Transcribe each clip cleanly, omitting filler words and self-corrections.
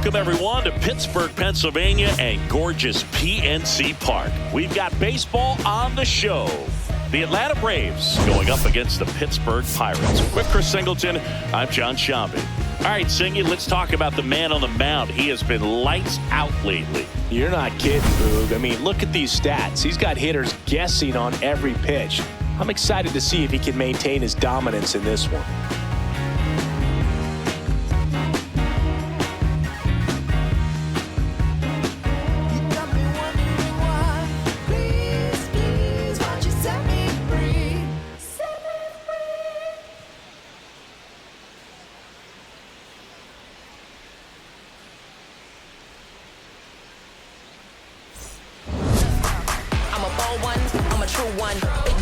Welcome, everyone, to Pittsburgh, Pennsylvania and gorgeous PNC Park. We've got baseball on the show. The Atlanta Braves going up against the Pittsburgh Pirates. With Chris Singleton, I'm John Shambi. All right, Singy, let's talk about the man on the mound. He has been lights out lately. You're not kidding, Boog. I mean, look at these stats. He's got hitters guessing on every pitch. I'm excited to see if he can maintain his dominance in this one.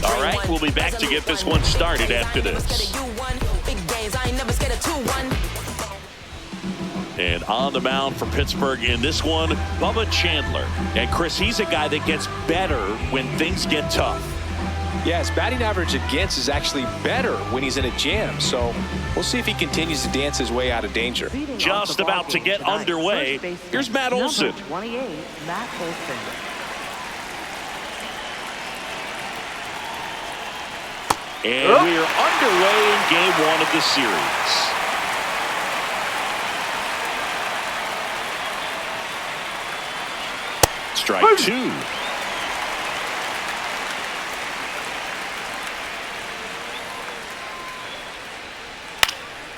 All right, we'll be back to get this one started after this. And on the mound for Pittsburgh in this one, Bubba Chandler. And Chris, he's a guy that gets better when things get tough. Yeah, his batting average against is actually better when he's in a jam. So we'll see if he continues to dance his way out of danger. Just about to get underway. Here's Matt Olson. 28, Matt Olson. And we are underway in game one of the series. Strike two.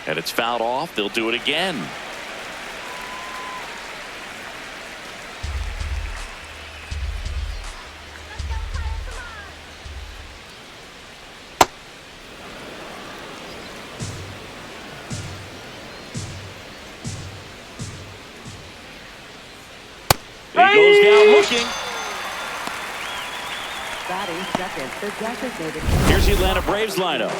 And it's fouled off. They'll do it again. He goes down looking. Batting second, the designated. Here's the Atlanta Braves lineup.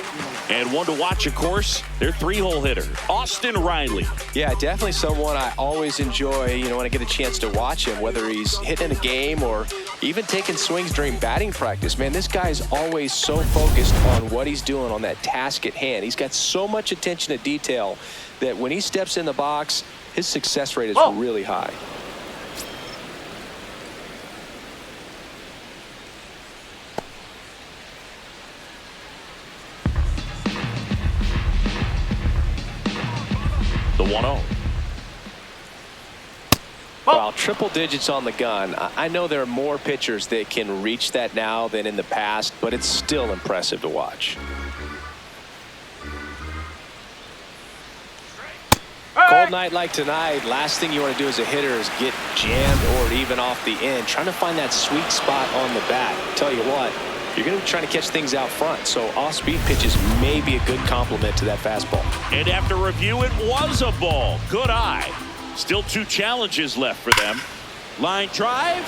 And one to watch, of course, their three-hole hitter, Austin Riley. Yeah, definitely someone I always enjoy, when I get a chance to watch him, whether he's hitting in a game or even taking swings during batting practice. Man, this guy's always so focused on what he's doing on that task at hand. He's got so much attention to detail that when he steps in the box, his success rate is really high. The 1-0. Well, triple digits on the gun. I know there are more pitchers that can reach that now than in the past, but it's still impressive to watch. Cold night like tonight, last thing you want to do as a hitter is get jammed or even off the end. Trying to find that sweet spot on the bat. Tell you what, you're going to be trying to catch things out front, so off-speed pitches may be a good complement to that fastball. And after review, it was a ball. Good eye. Still two challenges left for them. Line drive.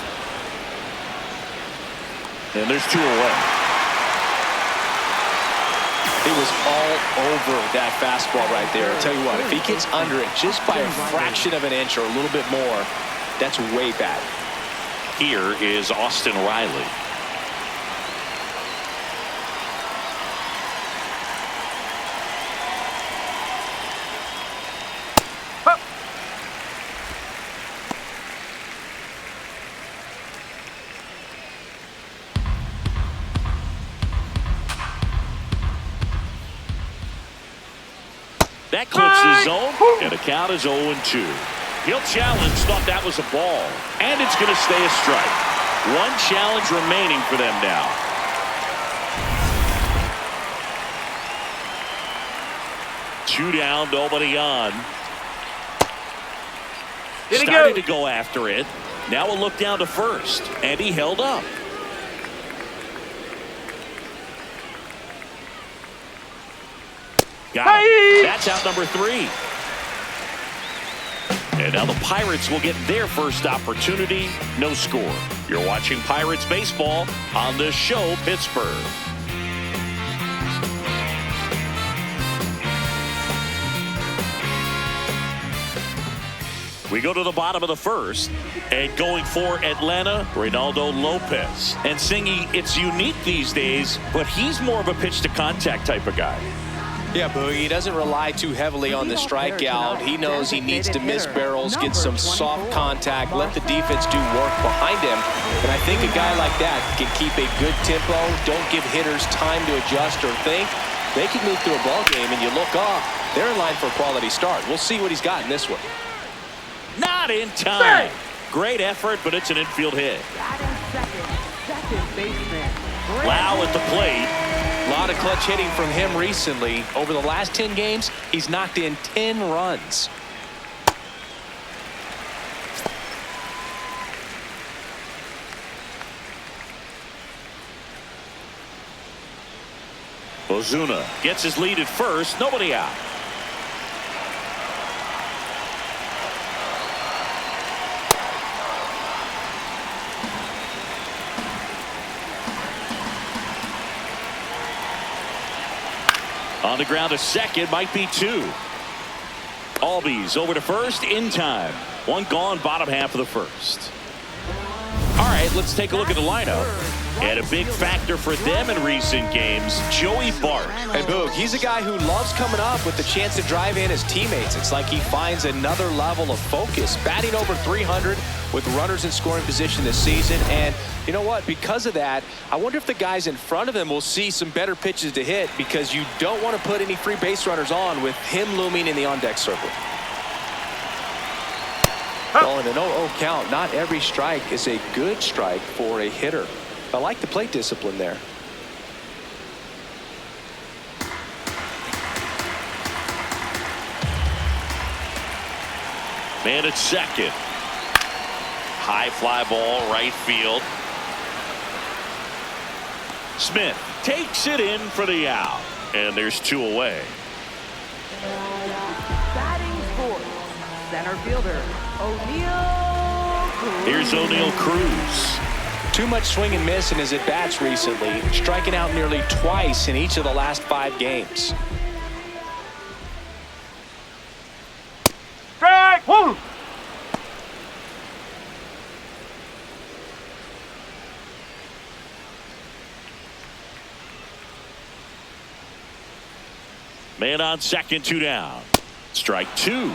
And there's two away. It was all over that fastball right there. I'll tell you what, if he gets under it just by a fraction of an inch or a little bit more, that's way bad. Here is Austin Riley. That clips the zone, and the count is 0-2. He'll challenge, thought that was a ball, and it's going to stay a strike. One challenge remaining for them now. Two down, nobody on. Starting to go after it. Now a look down to first, and he held up. Got him. That's out number 3. And now the Pirates will get their first opportunity. No score. You're watching Pirates baseball on the show, Pittsburgh. We go to the bottom of the first, and going for Atlanta, Reynaldo Lopez. And Singy, it's unique these days, but he's more of a pitch to contact type of guy. Yeah, Boogie, he doesn't rely too heavily on the strikeout. He knows he needs to miss barrels, get some soft contact, let the defense do work behind him. And I think a guy like that can keep a good tempo, don't give hitters time to adjust or think. They can move through a ball game, and you look up, they're in line for a quality start. We'll see what he's got in this one. Not in time. Great effort, but it's an infield hit. Second baseman. Lau at the plate. A lot of clutch hitting from him recently. Over the last 10 games, he's knocked in 10 runs. Ozuna gets his lead at first. Nobody out. On the ground to second, might be two. Albies over to first in time. One gone, bottom half of the first. All right, let's take a look at the lineup. And a big factor for them in recent games, Joey Bart. And Boog, he's a guy who loves coming up with the chance to drive in his teammates. It's like he finds another level of focus. Batting over 300 with runners in scoring position this season. And you know what? Because of that, I wonder if the guys in front of him will see some better pitches to hit, because you don't want to put any free base runners on with him looming in the on-deck circle. Well, in an 0-0 count, not every strike is a good strike for a hitter. I like the plate discipline there. Man at second. High fly ball, right field. Smith takes it in for the out. And there's two away. Batting fourth, center fielder, O'Neal. Here's O'Neal Cruz. Too much swing and miss in his at-bats recently, striking out nearly twice in each of the last 5 games. Strike one. Man on second, 2 down. Strike 2.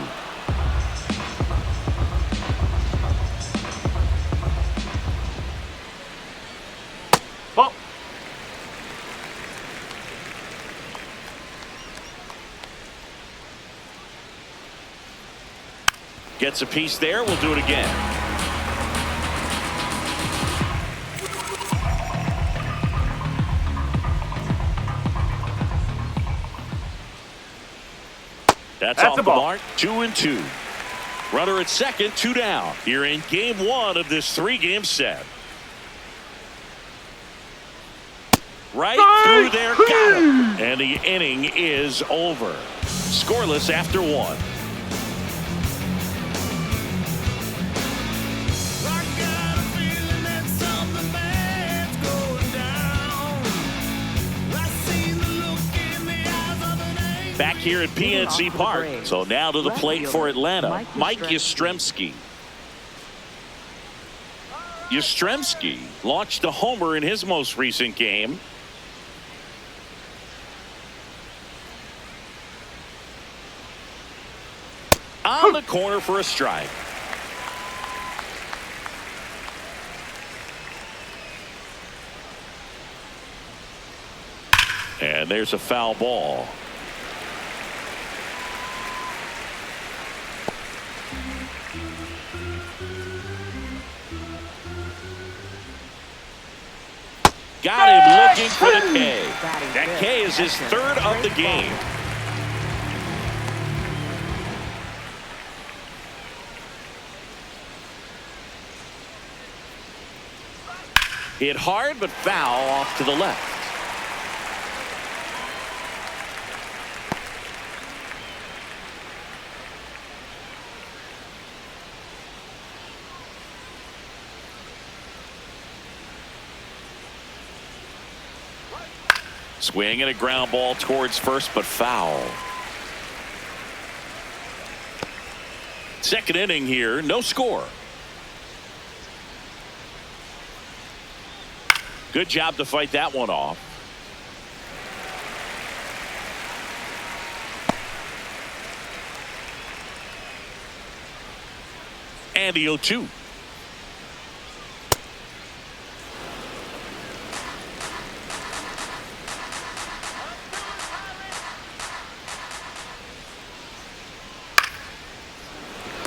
Ball. Gets a piece there. We'll do it again. That's off the mark. 2-2. Runner at second, 2 down. Here in game 1 of this 3-game set. Right through there, got him. And the inning is over. Scoreless after 1. Back here at PNC Park. So now to the plate for Atlanta, Mike Yastrzemski. Yastrzemski launched a homer in his most recent game. On the corner for a strike. And there's a foul ball. Got him looking for the K. That K is his 3rd of the game. Hit hard, but foul off to the left. Swing and a ground ball towards first, but foul. Second inning here, no score. Good job to fight that one off. And the 0-2.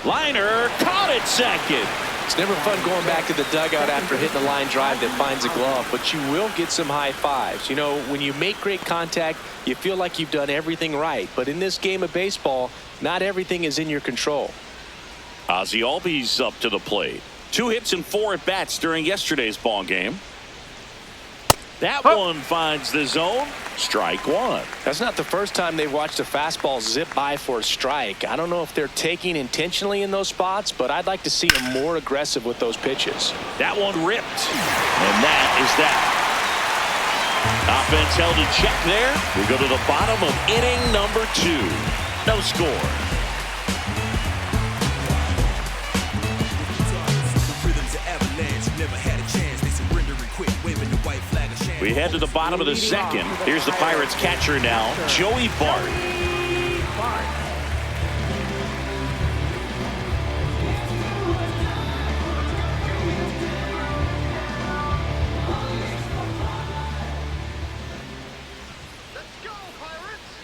Liner caught it second. It's never fun going back to the dugout after hitting a line drive that finds a glove, but you will get some high fives. You know, when you make great contact, you feel like you've done everything right. But in this game of baseball, not everything is in your control. Ozzie Albies up to the plate. 2 hits and 4 at bats during yesterday's ball game. That one finds the zone. Strike 1. That's not the first time they've watched a fastball zip by for a strike. I don't know if they're taking intentionally in those spots, but I'd like to see them more aggressive with those pitches. That one ripped. And that is that. Offense held in check there. We go to the bottom of inning number 2. No score. We head to the bottom of the second. Here's the Pirates catcher now, Joey Bart. Let's go, Pirates!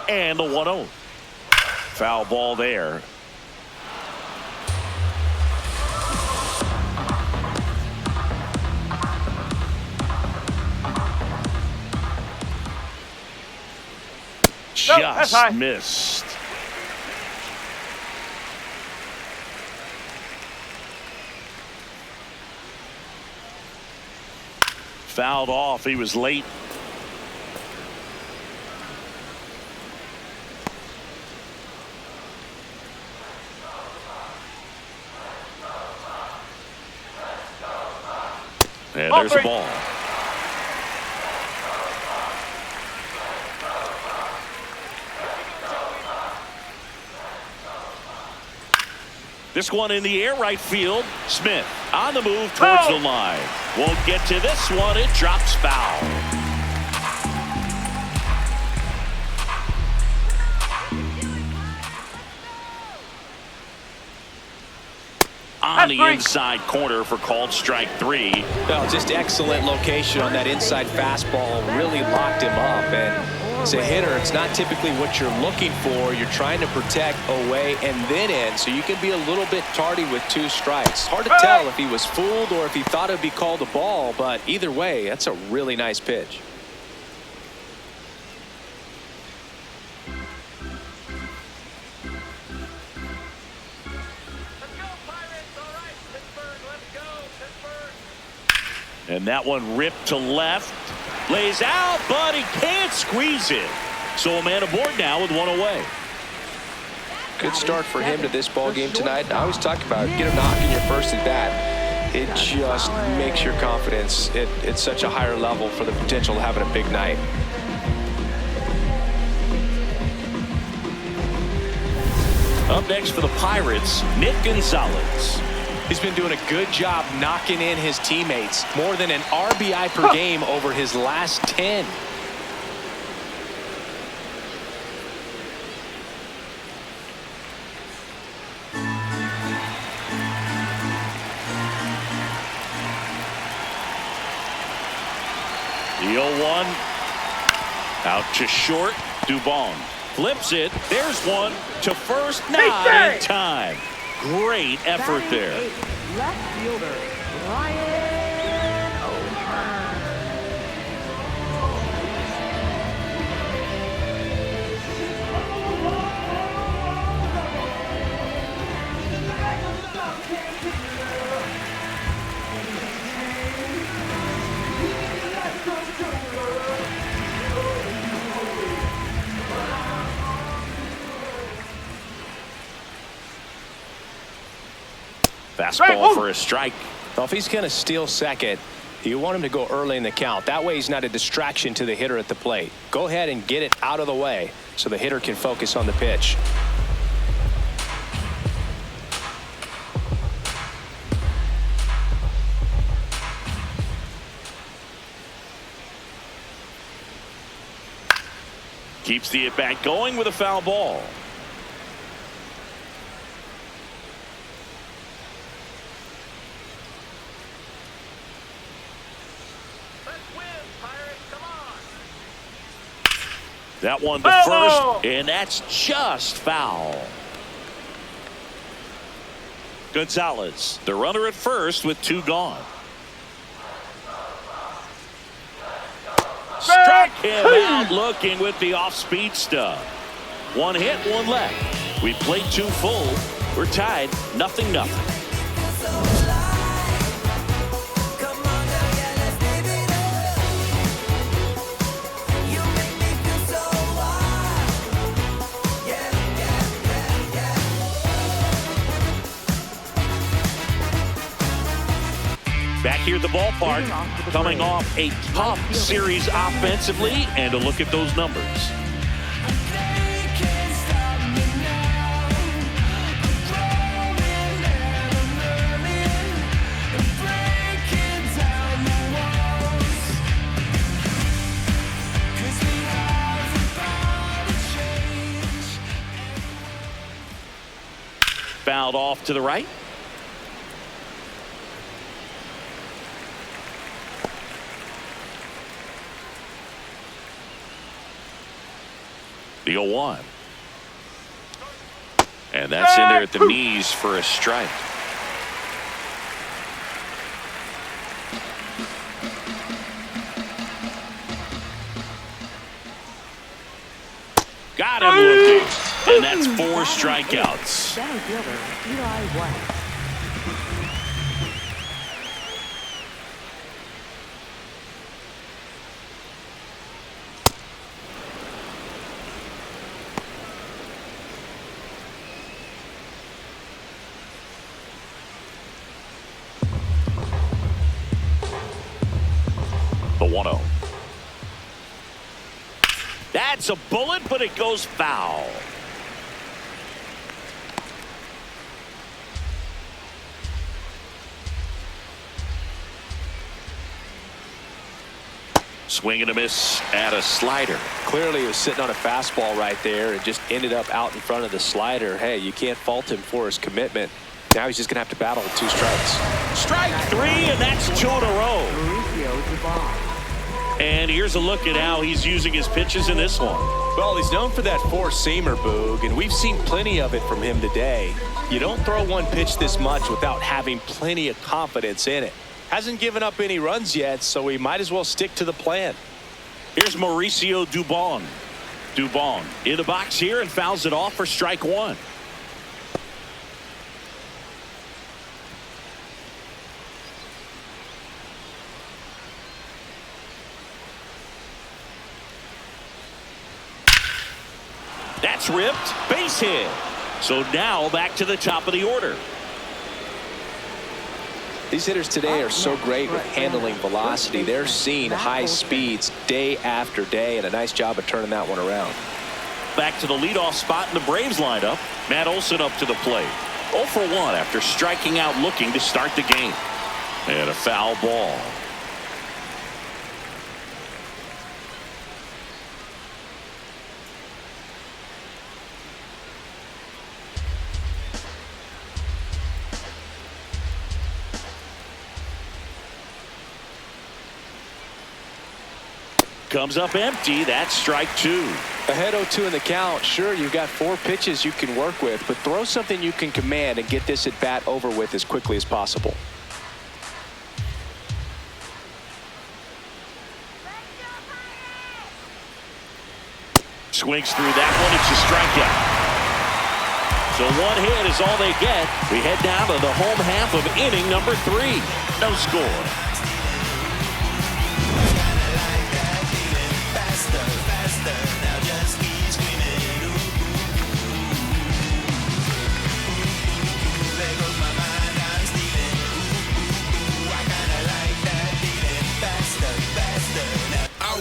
And the 1-0. Foul ball there. Just missed. Fouled off. He was late. And there's the ball. This one in the air, right field. Smith on the move towards the line. Won't get to this one. It drops foul. On the inside corner for called strike 3. Well, just excellent location on that inside fastball. Really locked him up. And as a hitter, it's not typically what you're looking for. You're trying to protect away and then in, so you can be a little bit tardy with 2 strikes. Hard to tell if he was fooled or if he thought it would be called a ball, but either way, that's a really nice pitch. And that one ripped to left. Lays out, but he can't squeeze it. So a man aboard now with 1 away. Good start for him to this ball game tonight. I always talk about get a knock in your first at bat. It just makes your confidence at such a higher level for the potential of having a big night. Up next for the Pirates, Nick Gonzalez. He's been doing a good job knocking in his teammates. More than an RBI per game over his last 10. The 0-1. Out to short. Dubon flips it. There's one to first. Not in time. Great effort there. Left fielder, Ryan O'Hearn. Fastball for a strike. Well, if he's going to steal second, you want him to go early in the count. That way he's not a distraction to the hitter at the plate. Go ahead and get it out of the way so the hitter can focus on the pitch. Keeps the at-bat going with a foul ball. Let's win, Pirates. Come on. That one to first, and that's just foul. Gonzalez, the runner at first with 2 gone. Struck him out looking with the off-speed stuff. 1 hit, 1 left. We played 2 full. We're tied, 0-0. Back here at the ballpark, coming off a tough series offensively, and a look at those numbers. Fouled off to the right. The 0-1. And that's in there at the knees for a strike. Got him looking. And that's 4 strikeouts. Center fielder, Eli White. The 1-0. That's a bullet, but it goes foul. Swing and a miss at a slider. Clearly he was sitting on a fastball right there and just ended up out in front of the slider. Hey, you can't fault him for his commitment. Now he's just going to have to battle with 2 strikes. Strike 3, and that's 2 in a row. Mauricio Dubon. And here's a look at how he's using his pitches in this one. Well, he's known for that 4-seamer, Boog, and we've seen plenty of it from him today. You don't throw one pitch this much without having plenty of confidence in it. Hasn't given up any runs yet, so we might as well stick to the plan. Here's Mauricio Dubon. Dubon in the box here and fouls it off for strike 1. That's ripped. Base hit. So now back to the top of the order. These hitters today are so great with handling velocity. They're seeing high speeds day after day, and a nice job of turning that one around. Back to the leadoff spot in the Braves lineup. Matt Olson up to the plate. 0 for 1 after striking out looking to start the game. And a foul ball. Comes up empty. That's strike 2. Ahead 0-2 in the count. Sure, you've got 4 pitches you can work with, but throw something you can command and get this at bat over with as quickly as possible. Swings through that one. It's a strikeout. So 1 hit is all they get. We head down to the home half of inning number 3. No score.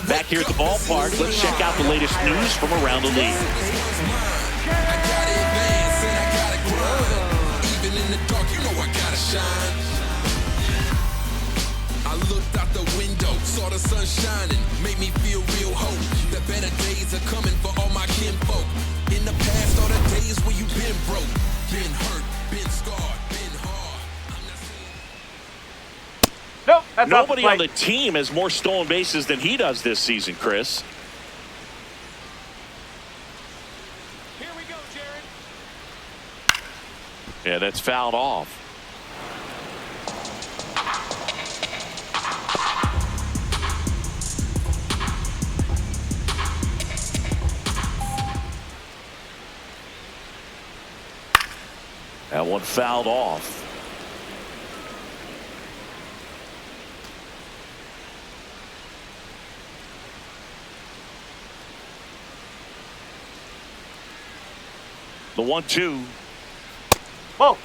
Back here at the ballpark, let's check out the latest news from around the league. I gotta advance and I gotta grind. Even in the dark, you know I gotta shine. I looked out the window, saw the sun shining, made me feel real hope. The better days are coming for all Nobody on the team has more stolen bases than he does this season, Chris. Here we go, Jared. Yeah, that's fouled off. That one fouled off. The 1-2. Whoa.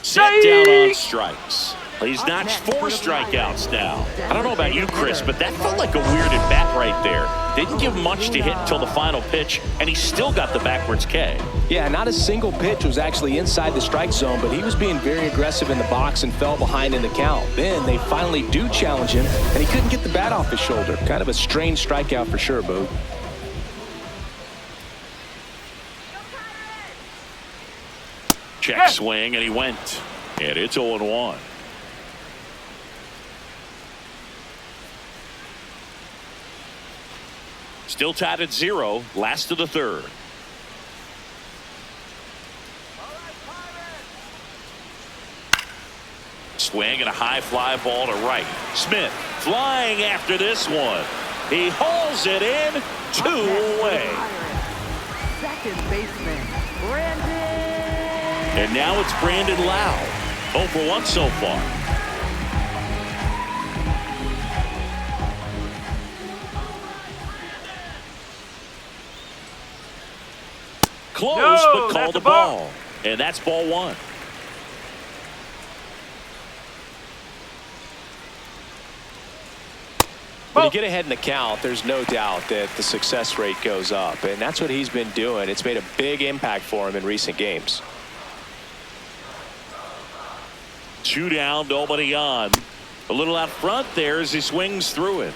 Set down on strikes. He's notched 4 strikeouts now. I don't know about you, Chris, but that felt like a weird at bat right there. Didn't give much to hit until the final pitch, and he still got the backwards K. Yeah, not a single pitch was actually inside the strike zone, but he was being very aggressive in the box and fell behind in the count. Then they finally do challenge him, and he couldn't get the bat off his shoulder. Kind of a strange strikeout for sure, Boo. Check swing, and he went. And it's 0-1. Still tied at 0, last of the third. Swing and a high fly ball to right. Smith flying after this one. He hauls it in, 2 away. Second baseman, Brandon. And now it's Brandon Lau. 0 for 1 so far. Close, No, but called that's the a ball. ball. And that's ball 1. When you get ahead in the count, there's no doubt that the success rate goes up, and that's what he's been doing. It's made a big impact for him in recent games. 2 down, nobody on. A little out front there as he swings through it.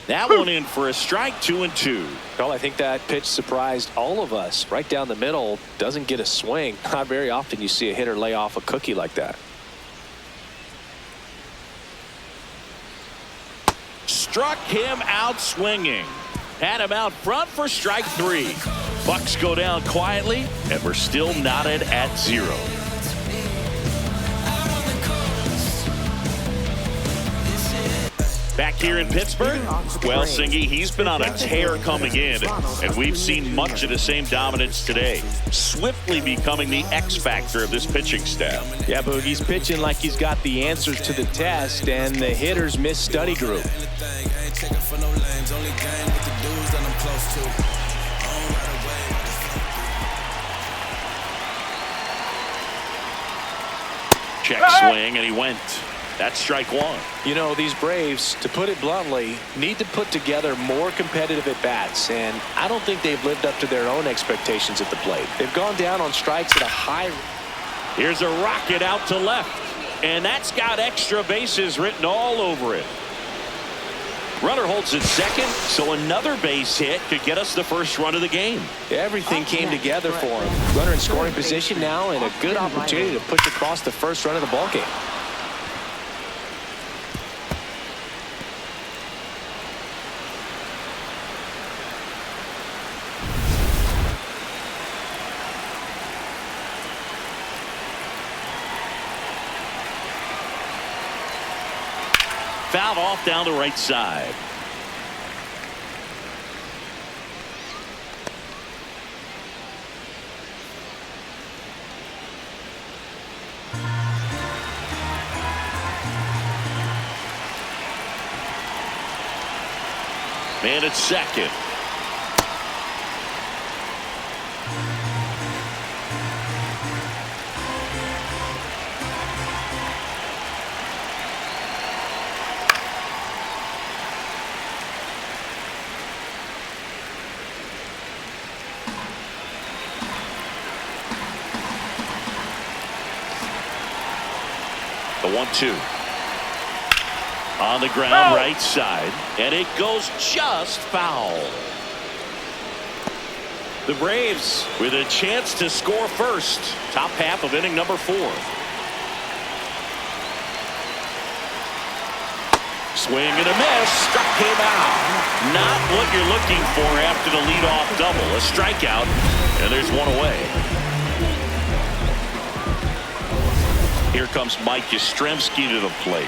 That one in for a strike, 2-2. Well, I think that pitch surprised all of us. Right down the middle, doesn't get a swing. Not very often you see a hitter lay off a cookie like that. Struck him out swinging. Had him out front for strike 3. Bucks go down quietly, and we're still knotted at 0. Back here in Pittsburgh, well, Singy, he's been on a tear coming in, and we've seen much of the same dominance today, swiftly becoming the X factor of this pitching staff. Yeah, Boog, he's pitching like he's got the answers to the test, and the hitters miss study group. Check swing, and he went. That's strike 1. You know, these Braves, to put it bluntly, need to put together more competitive at-bats, and I don't think they've lived up to their own expectations at the plate. They've gone down on strikes at a high... Here's a rocket out to left, and that's got extra bases written all over it. Runner holds at second, so another base hit could get us the first run of the game. Everything came together for him. Runner in scoring position now, and a good opportunity to push across the first run of the ballgame. Fouled off down the right side. Man at second. The 1-2. On the ground, right side, and it goes just foul. The Braves with a chance to score first. Top half of inning number 4. Swing and a miss. Struck him out. Not what you're looking for after the leadoff double. A strikeout, and there's one away. Here comes Mike Yastrzemski to the plate.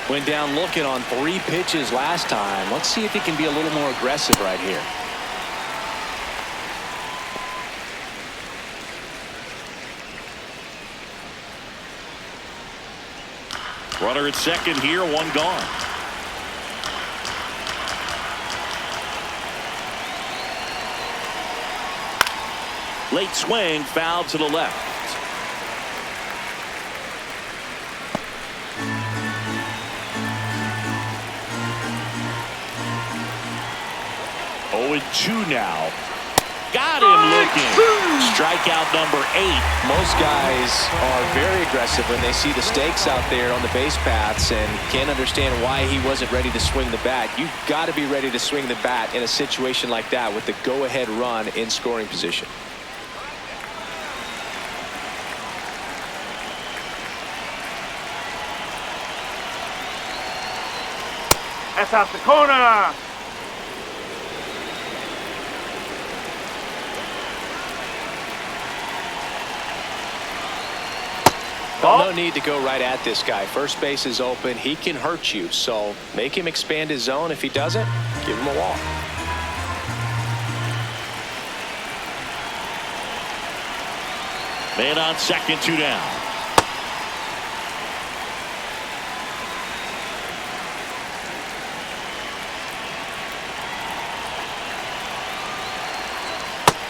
Went down looking on 3 pitches last time. Let's see if he can be a little more aggressive right here. Runner at second here, 1 gone. Late swing, foul to the left. Oh, and 2 now. Got him looking. Strikeout number 8. Most guys are very aggressive when they see the stakes out there on the base paths and can't understand why he wasn't ready to swing the bat. You've got to be ready to swing the bat in a situation like that with the go-ahead run in scoring position. That's out the corner. Well, no need to go right at this guy. First base is open. He can hurt you. So make him expand his zone. If he doesn't, give him a walk. Man on second, 2 down.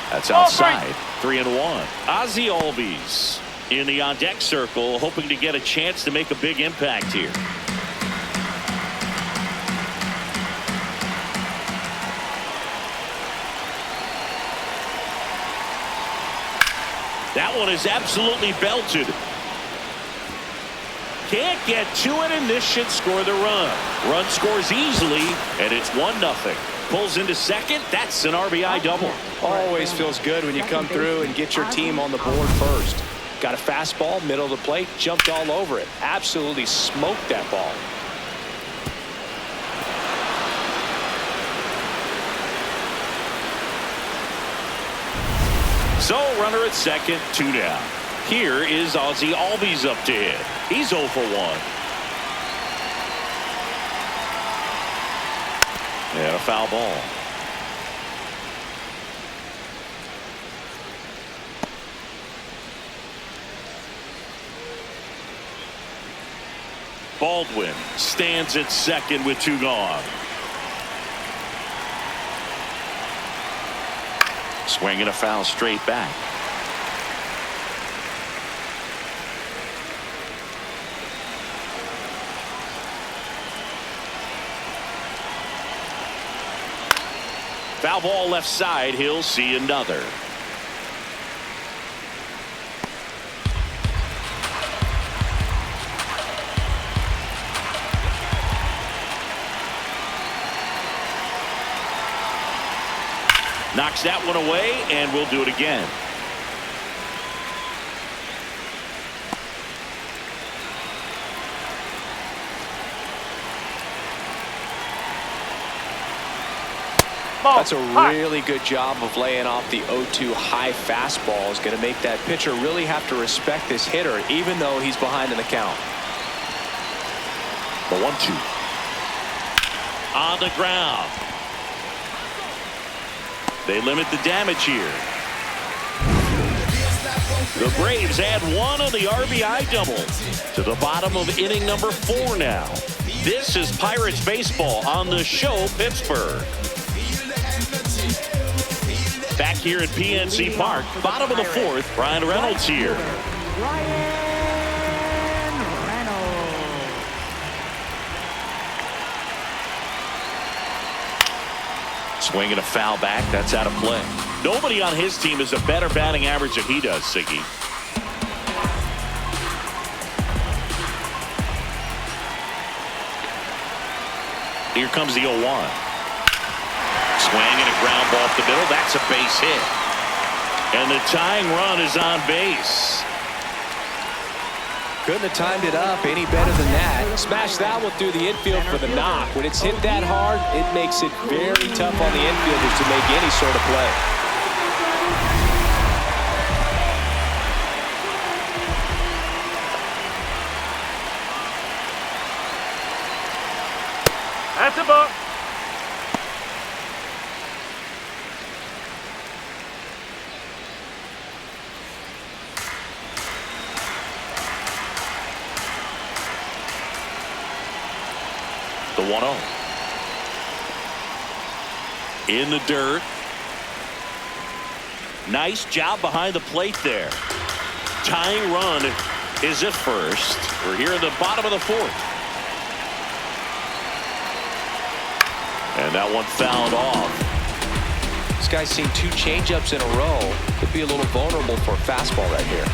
That's outside. 3-1. Ozzie Albies in the on-deck circle, hoping to get a chance to make a big impact here. That one is absolutely belted. Can't get to it, and this should score the run. Run scores easily, and it's 1-0. Pulls into second. That's an RBI double. Always feels good when you come through and get your team on the board first. Got a fastball, middle of the plate, jumped all over it. Absolutely smoked that ball. So, runner at second, 2 down. Here is Ozzie Albies up to hit. He's 0 for 1. And a foul ball. Baldwin stands at second with 2 gone. Swinging a foul straight back. Foul ball left side. He'll see another. Knocks that one away, and we'll do it again. That's a really good job of laying off the 0-2 high fastball. Is going to make that pitcher really have to respect this hitter, even though he's behind in the count. The 1-2. On the ground. They limit the damage here. The Braves add 1 on the RBI double to the bottom of inning number 4 now. This is Pirates baseball on the show, Pittsburgh. Back here at PNC Park, bottom of the 4th, Brian Reynolds here. Swinging a foul back. That's out of play. Nobody on his team has a better batting average than he does, Siggy. Here comes the 0-1. Swing and a ground ball up the middle. That's a base hit. And the tying run is on base. Couldn't have timed it up any better than that. Smash that one through the infield for the knock. When it's hit that hard, it makes it very tough on the infielders to make any sort of play. That's a ball. The 1-0. In the dirt. Nice job behind the plate there. Tying run is at first. We're here in the bottom of the fourth. And that one fouled off. This guy's seen 2 changeups in a row. Could be a little vulnerable for a fastball right here.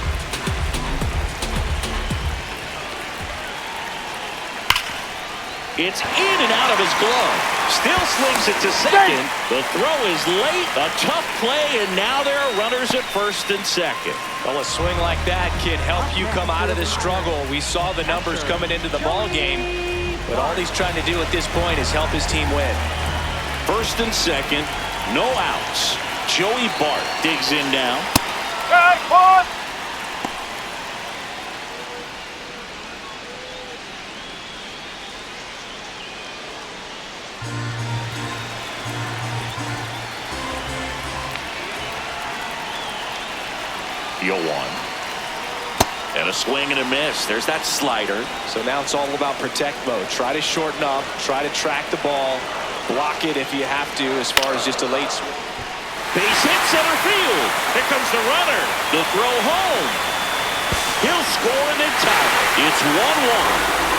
It's in and out of his glove. Still slings it to second. The throw is late. A tough play, and now there are runners at first and second. Well, a swing like that can help you come out of this struggle. We saw the numbers coming into the ball game, but all he's trying to do at this point is help his team win. First and second, no outs. Joey Bart digs in now. Guy, pause. The 0-1. And a swing and a miss. There's that slider. So now it's all about protect mode. Try to shorten up, try to track the ball, block it if you have to as far as just a late swing. Base hit center field. Here comes the runner. The throw home. He'll score and then tie it. It's 1-1.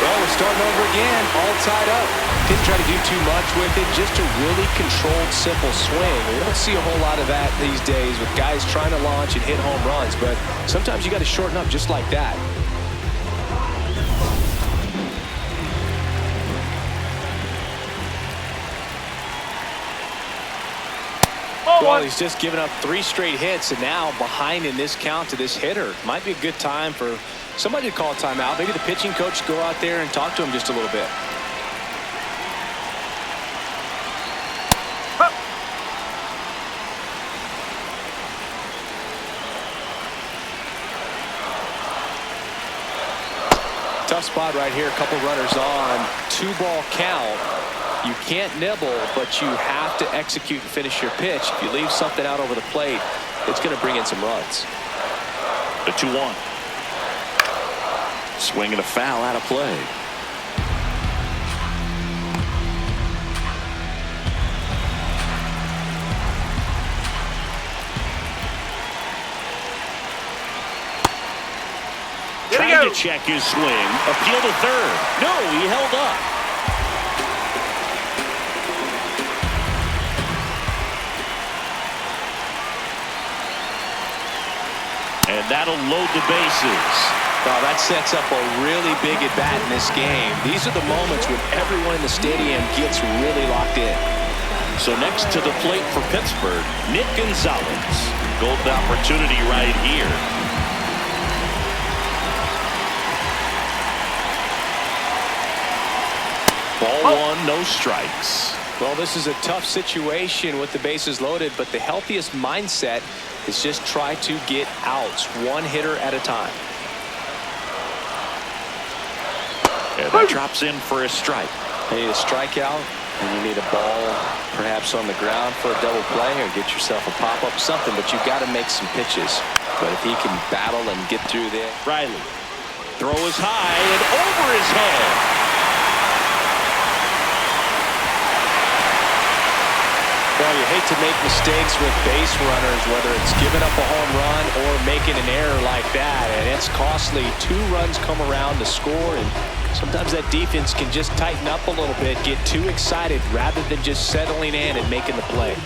Well, we're starting over again, all tied up. Didn't try to do too much with it, just a really controlled, simple swing. We don't see a whole lot of that these days with guys trying to launch and hit home runs, but sometimes you got to shorten up just like that. Well, he's just given up 3 straight hits, and now behind in this count to this hitter. Might be a good time for somebody to call a timeout. Maybe the pitching coach go out there and talk to him just a little bit. Tough spot right here. A couple runners on. 2-ball count. You can't nibble, but you have to execute and finish your pitch. If you leave something out over the plate, it's going to bring in some runs. The 2-1. Swing and a foul out of play. Trying to check his swing. Appeal to third. No, he held up. And that'll load the bases. Well, that sets up a really big at-bat in this game. These are the moments when everyone in the stadium gets really locked in. So next to the plate for Pittsburgh, Nick Gonzalez. Golden opportunity right here. Ball 1, no strikes. Well, this is a tough situation with the bases loaded, but the healthiest mindset is just try to get outs, 1 hitter at a time. And that drops in for a strike. You need a strikeout, and you need a ball perhaps on the ground for a double play, or get yourself a pop-up, something, but you've got to make some pitches. But if he can battle and get through there. Riley. Throw is high and over his head. Well, you hate to make mistakes with base runners, whether it's giving up a home run or making an error like that, and it's costly. 2 runs come around to score, and sometimes that defense can just tighten up a little bit, get too excited rather than just settling in and making the play.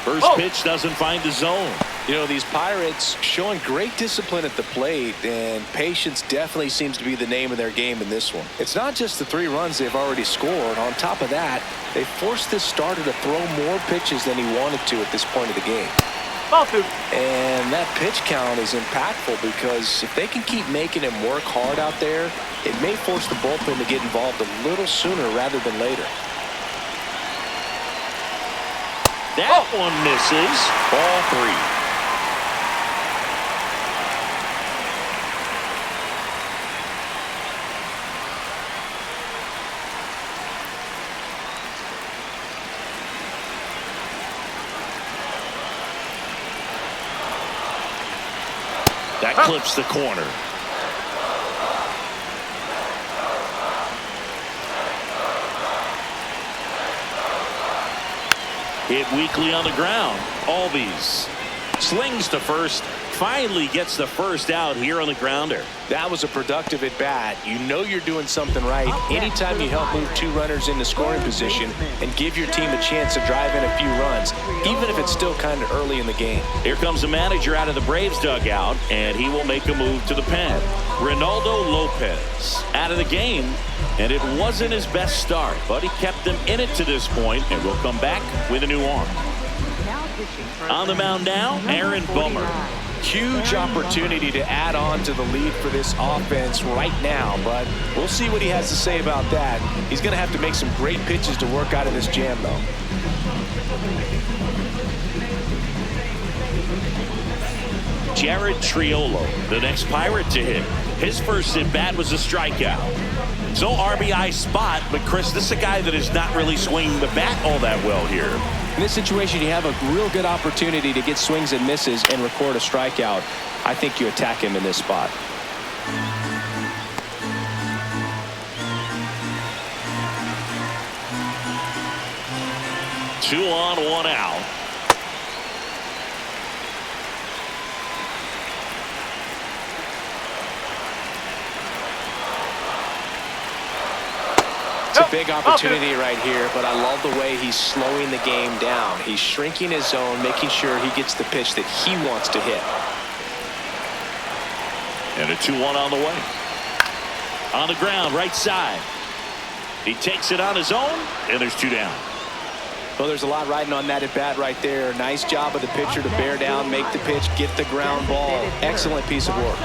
First pitch doesn't find the zone. You know, these Pirates showing great discipline at the plate, and patience definitely seems to be the name of their game in this one. It's not just the 3 runs they've already scored. On top of that, they forced this starter to throw more pitches than he wanted to at this point of the game. And that pitch count is impactful because if they can keep making him work hard out there, it may force the bullpen to get involved a little sooner rather than later. That one misses. Ball 3. That clips the corner. Hit weakly on the ground. Albies slings to first. Finally gets the first out here on the grounder. That was a productive at bat. You know you're doing something right anytime you help move 2 runners into scoring position and give your team a chance to drive in a few runs, even if it's still kind of early in the game. Here comes the manager out of the Braves dugout, and he will make a move to the pen. Ronaldo Lopez out of the game, and it wasn't his best start, but he kept them in it to this point, and will come back with a new arm. On the mound now, Aaron Bummer. Huge opportunity to add on to the lead for this offense right now, but we'll see what he has to say about that. He's going to have to make some great pitches to work out of this jam, though. Jared Triolo, the next Pirate to hit. His first at-bat was a strikeout. So RBI spot, but Chris, this is a guy that is not really swinging the bat all that well here. In this situation, you have a real good opportunity to get swings and misses and record a strikeout. I think you attack him in this spot. Two on, 1 out. It's a big opportunity right here, but I love the way he's slowing the game down. He's shrinking his zone, making sure he gets the pitch that he wants to hit. And a 2-1 on the way. On the ground, right side. He takes it on his own, and there's 2 down. Well, there's a lot riding on that at bat right there. Nice job of the pitcher to bear down, make the pitch, get the ground ball. Excellent piece of work.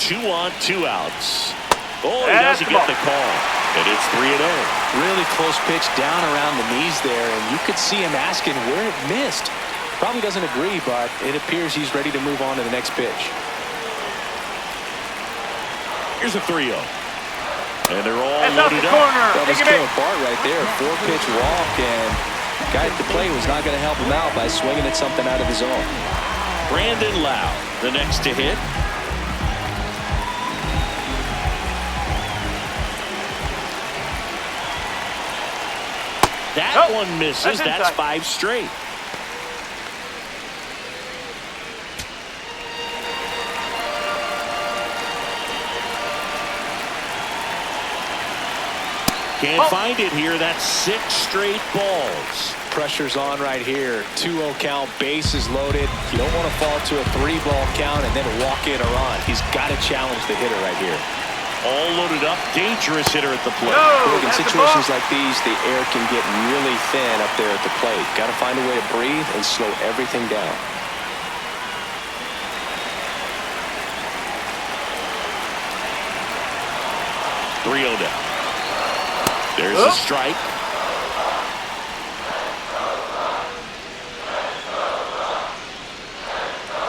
Two on, 2 outs. Oh, he doesn't get the call. And it's 3-0. Really close pitch down around the knees there, and you could see him asking where it missed. Probably doesn't agree, but it appears he's ready to move on to the next pitch. Here's a 3-0. And they're all loaded up. Well, this killed Bart right there. 4-pitch walk, and the guy at the plate was not going to help him out by swinging at something out of his zone. Brandon Lau, the next to hit. That one misses. That's 5 straight. Can't find it here. That's 6 straight balls. Pressure's on right here. 2-0 count, bases loaded. You don't want to fall to a 3-ball count and then walk in or run. He's got to challenge the hitter right here. All loaded up, dangerous hitter at the plate. In situations like these, the air can get really thin up there at the plate. Got to find a way to breathe and slow everything down. Three-0 down. There's a strike.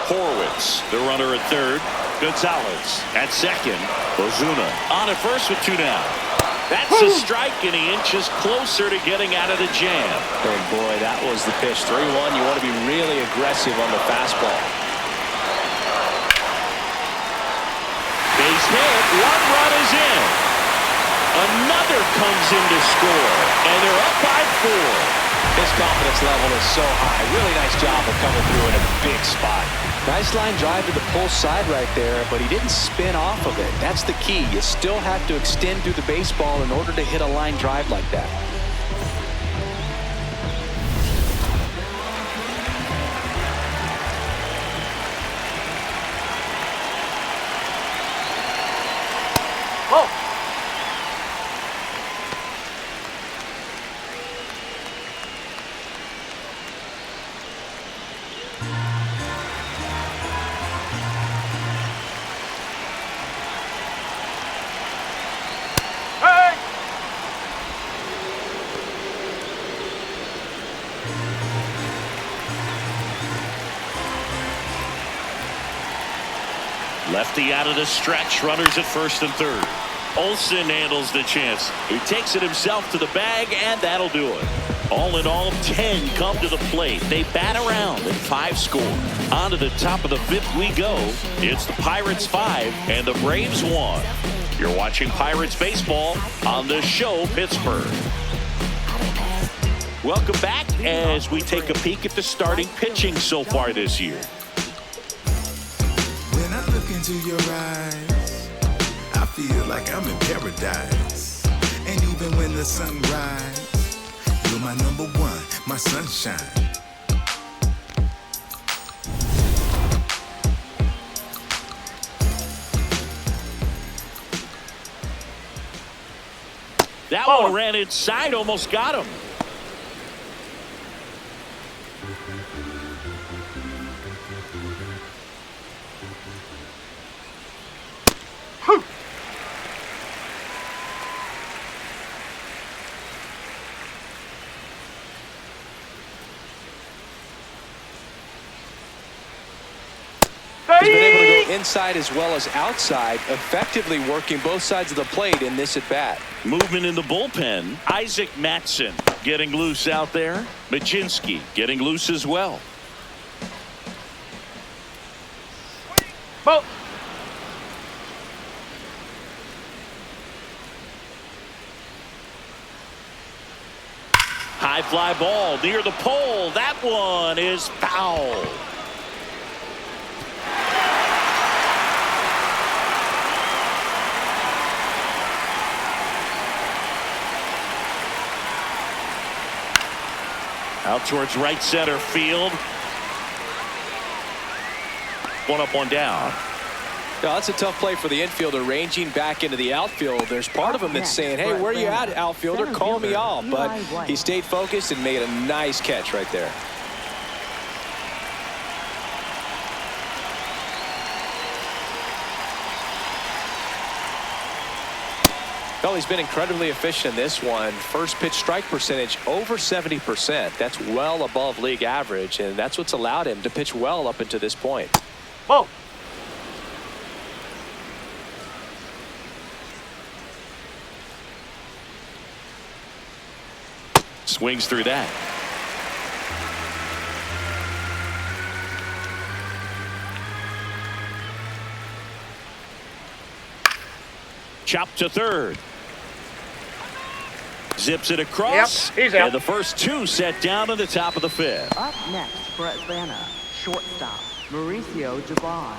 Horwitz, the runner at third. Gonzalez at second. Ozuna on at first with 2 down. That's a strike, and he inches closer to getting out of the jam. And boy, that was the pitch. 3-1. You want to be really aggressive on the fastball. Base hit. 1 run is in. Another comes in to score, and they're up by 4. His confidence level is so high. Really nice job of coming through in a big spot. Nice line drive to the pull side right there, but he didn't spin off of it. That's the key. You still have to extend through the baseball in order to hit a line drive like that. Oh! Lefty out of the stretch. Runners at first and third. Olsen handles the chance. He takes it himself to the bag, and that'll do it. All in all, 10 come to the plate. They bat around and 5 score. On to the top of the 5th we go. It's the Pirates 5 and the Braves 1. You're watching Pirates baseball on the show Pittsburgh. Welcome back as we take a peek at the starting pitching so far this year. When I look into your eyes, I feel like I'm in paradise. And even when the sun rises, you're my number one, my sunshine. That one ran inside, almost got him. He's been able to go inside as well as outside, effectively working both sides of the plate in this at-bat. Movement in the bullpen. Isaac Matson getting loose out there. Majinski getting loose as well. Ball. High fly ball near the pole. That one is foul. Out towards right center field. One up, one down. Yeah, that's a tough play for the infielder, ranging back into the outfield. There's part of him that's saying, hey, where are you at, outfielder? Call me off. But he stayed focused and made a nice catch right there. Well, he's been incredibly efficient in this one. First pitch strike percentage over 70%. That's well above league average, and that's what's allowed him to pitch well up until this point. Whoa. Swings through that. Chop to third. Zips it across. Yep, he's out. And the first 2 set down in the top of the 5th. Up next for Atlanta, shortstop Mauricio Dubon.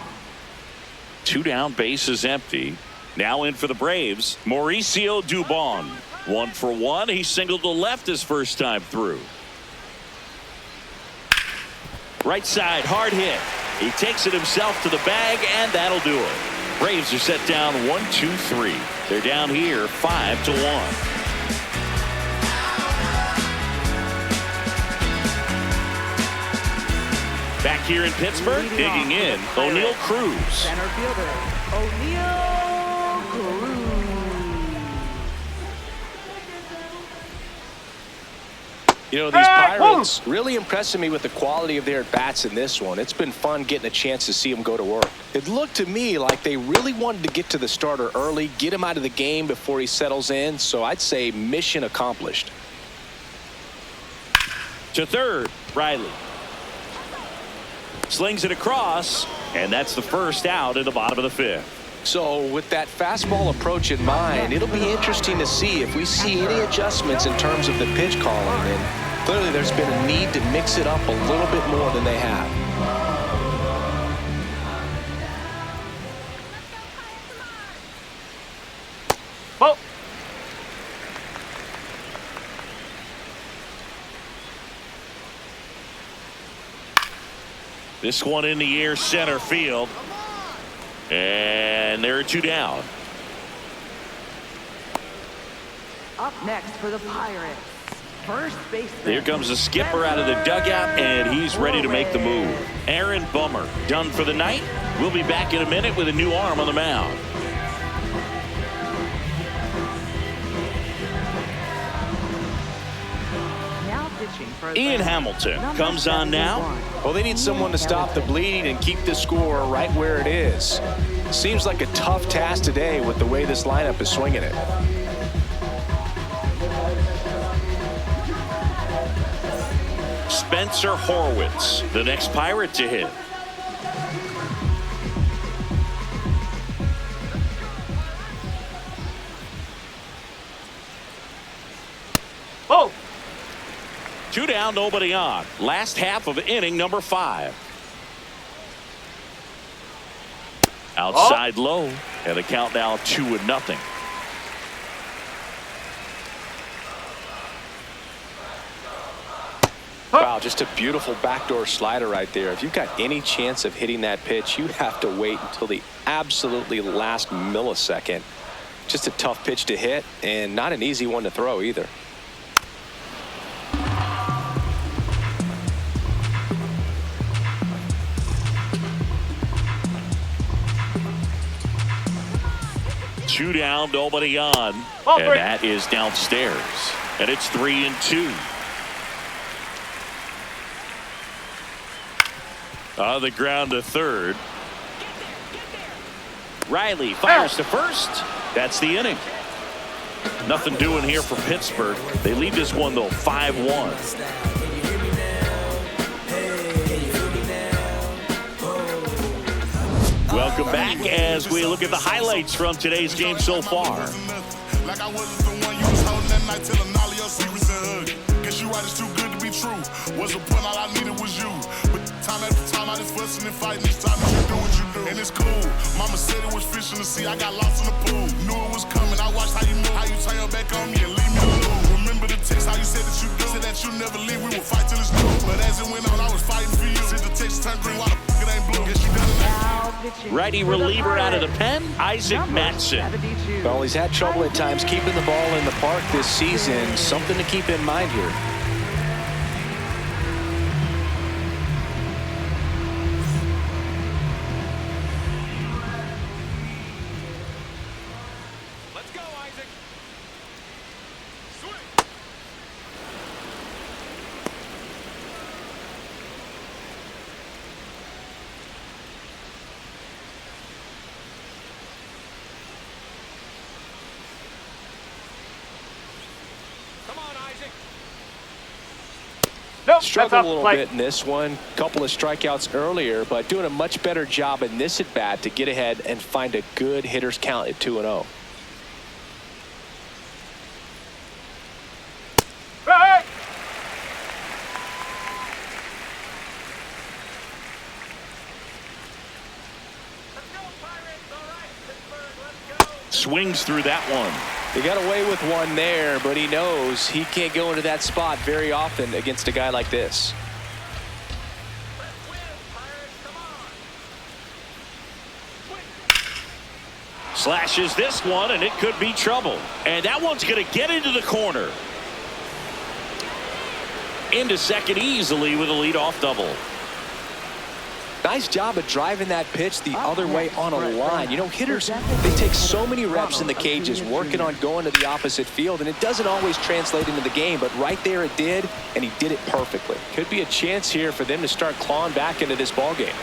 2 down, bases empty. Now in for the Braves, Mauricio Dubon. 1 for 1. He singled to left his first time through. Right side, hard hit. He takes it himself to the bag, and that'll do it. Braves are set down 1-2-3. They're down here 5-1. Back here in Pittsburgh, digging in, O'Neal Cruz. Center fielder, O'Neal Cruz. You know, these Pirates really impressing me with the quality of their at-bats in this one. It's been fun getting a chance to see them go to work. It looked to me like they really wanted to get to the starter early, get him out of the game before he settles in, so I'd say mission accomplished. To third, Riley. Slings it across, and that's the first out in the bottom of the fifth. So with that fastball approach in mind, it'll be interesting to see if we see any adjustments in terms of the pitch calling. And clearly there's been a need to mix it up a little bit more than they have. Ball. This one in the air, center field. And there are two down. Up next for the Pirates, first baseman. Here comes the skipper out of the dugout, and he's ready to make the move. Aaron Bummer done for the night. We'll be back in a minute with a new arm on the mound. Now pitching for Ian Hamilton comes on now. Well, they need someone to stop the bleeding and keep the score right where it is. Seems like a tough task today with the way this lineup is swinging it. Spencer Horwitz, the next Pirate to hit. Oh. Two down, nobody on. Last half of inning number 5. Outside low, and the count now 2-0. Wow, just a beautiful backdoor slider right there. If you've got any chance of hitting that pitch, you have to wait until the absolutely last millisecond. Just a tough pitch to hit, and not an easy one to throw either. Two down, nobody on. Ball And three. that is downstairs. And it's 3-2. On the ground to third. Riley fires to first. That's the inning. Nothing doing here for Pittsburgh. They lead this one, though, 5-1. Welcome back as we look at the highlights from today's game so far. Like I wasn't the one you was holding that night, telling all of your secrets and hug. Guess you right, it's too good to be true. Was a point, all I needed was you. But time after time, I just fussing and fighting. Each time that you do what you do. And it's cool. Mama said it was fish in the sea. I got lost in the pool. Knew it was coming. I watched how you move, how you turn your back on me and leave me alone. Remember the text, how you said that you do. Said that you never leave. We would fight till it's through. But as it went on, I was fighting for you. Since the text turned green, why the f it ain't blue? Guess you done it now. Righty reliever out of the pen, Isaac Matson. Well, he's had trouble at times keeping the ball in the park this season. Something to keep in mind here. Let's go, Isaac. Swing. Come on, Isaac. Nope. Struggled that's a little off. bit in this one. Couple of strikeouts earlier, but doing a much better job in this at bat to get ahead and find a good hitter's count at 2-0. Hey! Let's go, Pirates. All right, Pittsburgh, let's go. Swings through that one. He got away with one there, but he knows he can't go into that spot very often against a guy like this. Let's win, Pirates. Come on. Slashes this one, and it could be trouble. And that one's going to get into the corner. Into second easily with a leadoff double. Nice job of driving that pitch the other way on a line. You know, hitters, they take so many reps in the cages working on going to the opposite field, and it doesn't always translate into the game, but right there it did, and he did it perfectly. Could be a chance here for them to start clawing back into this ball game.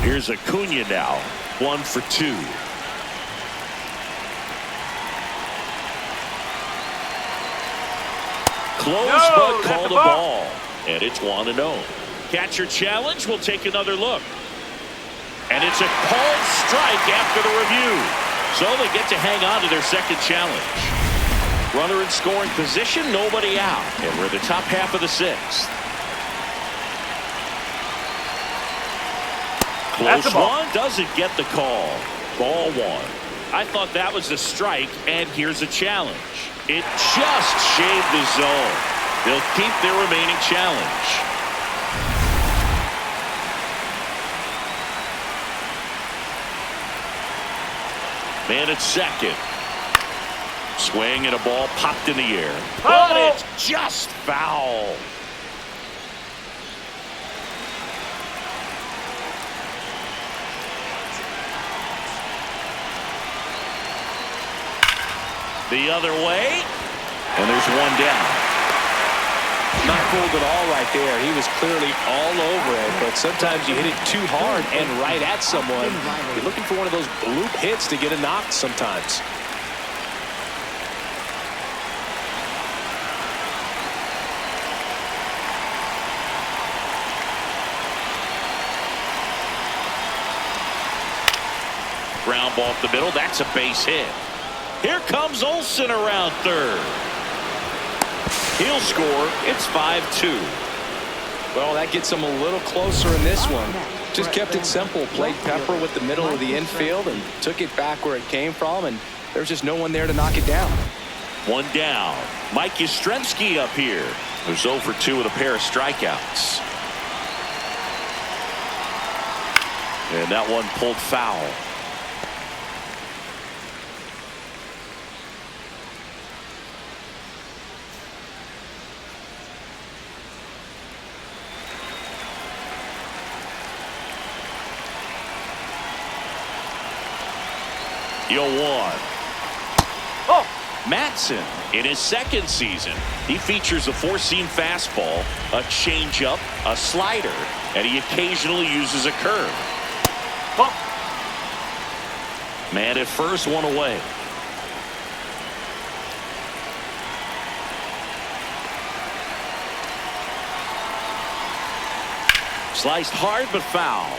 Here's Acuna now, 1 for 2. Close, but called a ball. And it's 1-0. Catcher challenge. We'll take another look. And it's a called strike after the review. So they get to hang on to their second challenge. Runner in scoring position, nobody out. And we're in the top half of the 6th. Close one, doesn't get the call. Ball 1. I thought that was a strike, and here's a challenge. It just shaved the zone. They'll keep their remaining challenge. Man at second. Swing and a ball popped in the air. But it's just foul. The other way, and there's 1 down. Not fooled at all right there. He was clearly all over it, but sometimes you hit it too hard and right at someone. You're looking for one of those bloop hits to get a knock sometimes. Ground ball up the middle. That's a base hit. Here comes Olsen around third. He'll score. It's 5-2. Well, that gets him a little closer in this one. Just kept it simple. Played Pepper with the middle of the infield and took it back where it came from, and there's just no one there to knock it down. 1 down. Mike Yastrzemski up here, who's 0 for 2 with a pair of strikeouts. And that one pulled foul. Yo, 1. Oh, Matson in his second season. He features a 4-seam fastball, a changeup, a slider, and he occasionally uses a curve. Oh. Man at first, 1 away. Sliced hard but foul.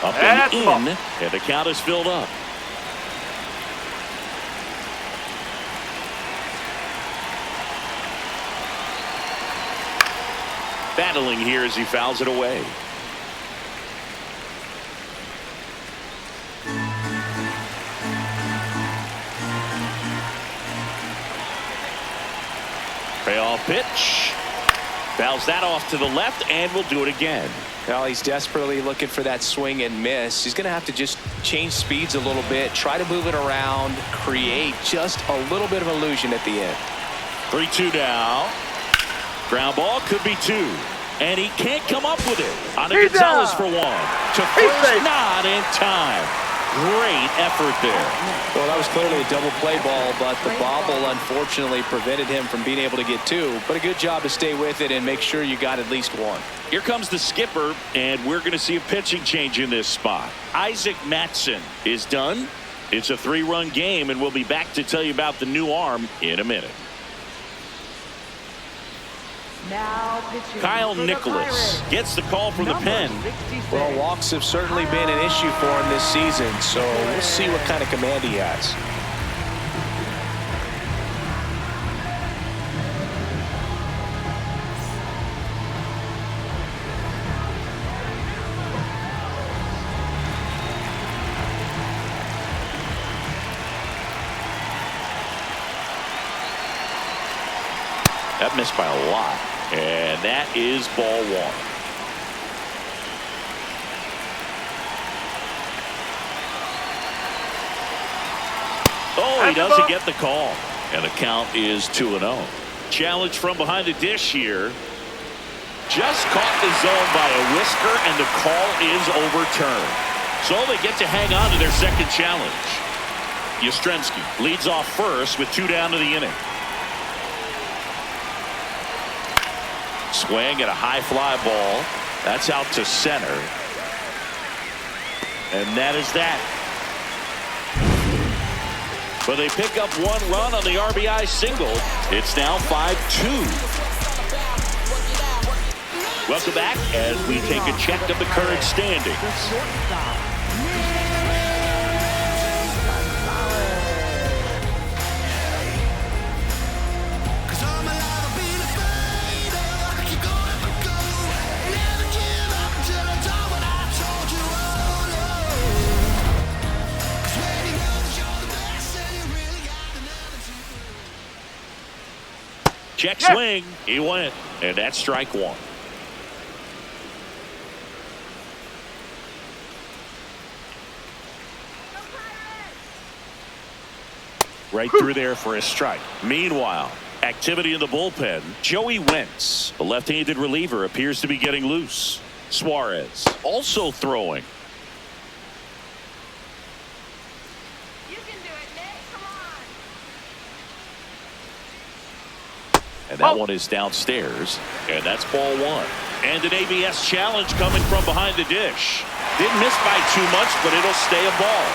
Up and in, and the count is filled up. Battling here as he fouls it away. Payoff pitch. Fouls that off to the left, and will do it again. Now he's desperately looking for that swing and miss. He's going to have to just change speeds a little bit, try to move it around, create just a little bit of illusion at the end. 3-2 now. Ground ball could be 2. And he can't come up with it. On a Gonzalez for 1. To first, not in time. Great effort there. Well, that was clearly a double play ball, but the bobble unfortunately prevented him from being able to get 2. But a good job to stay with it and make sure you got at least 1. Here comes the skipper, and we're going to see a pitching change in this spot. Isaac Matson is done. It's a 3-run game, and we'll be back to tell you about the new arm in a minute. Now pitching Kyle for the Nicholas Pirates. gets the call from the pen. 66. Well, walks have certainly been an issue for him this season, so we'll see what kind of command he has. That missed by a lot. And that is ball one. Oh, he doesn't get the call. And the count is 2-0. Challenge from behind the dish here. Just caught the zone by a whisker, and the call is overturned. So they get to hang on to their second challenge. Yastrzemski leads off first with 2 down to the inning. Swing at a high fly ball. That's out to center. And that is that. But they pick up 1 run on the RBI single. It's now 5-2. Welcome back as we take a check of the current standings. Check swing. He went. And that's strike 1. Right through there for a strike. Meanwhile, activity in the bullpen. Joey Wentz, the left-handed reliever, appears to be getting loose. Suarez also throwing. You can do it, Nick. Come on. And that one is downstairs. And that's ball 1. And an ABS challenge coming from behind the dish. Didn't miss by too much, but it'll stay a ball.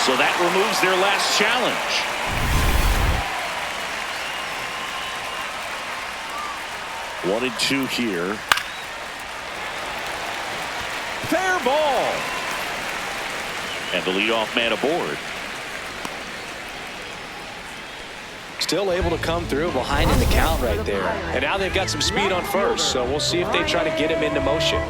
So that removes their last challenge. One and 2 here. Fair ball. And the leadoff man aboard. Still able to come through behind in the count right there. And now they've got some speed on first, so we'll see if they try to get him into motion.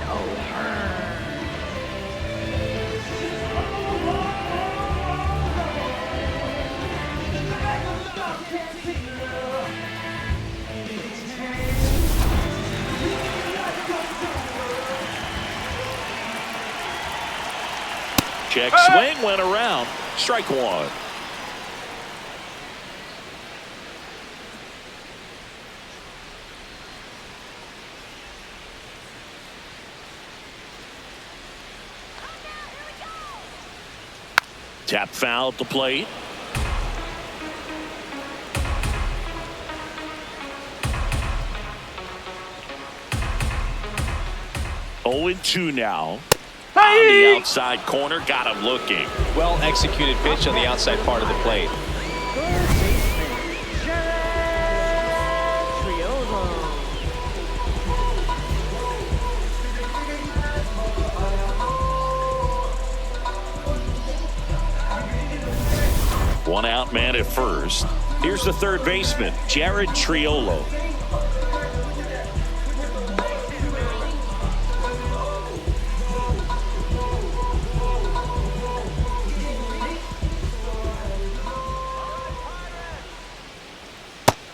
Check swing went around. Strike 1. Tap foul at the plate. Oh and 2 now. On the outside corner, got him looking. Well executed pitch on the outside part of the plate. One out man at first. Here's the third baseman, Jared Triolo.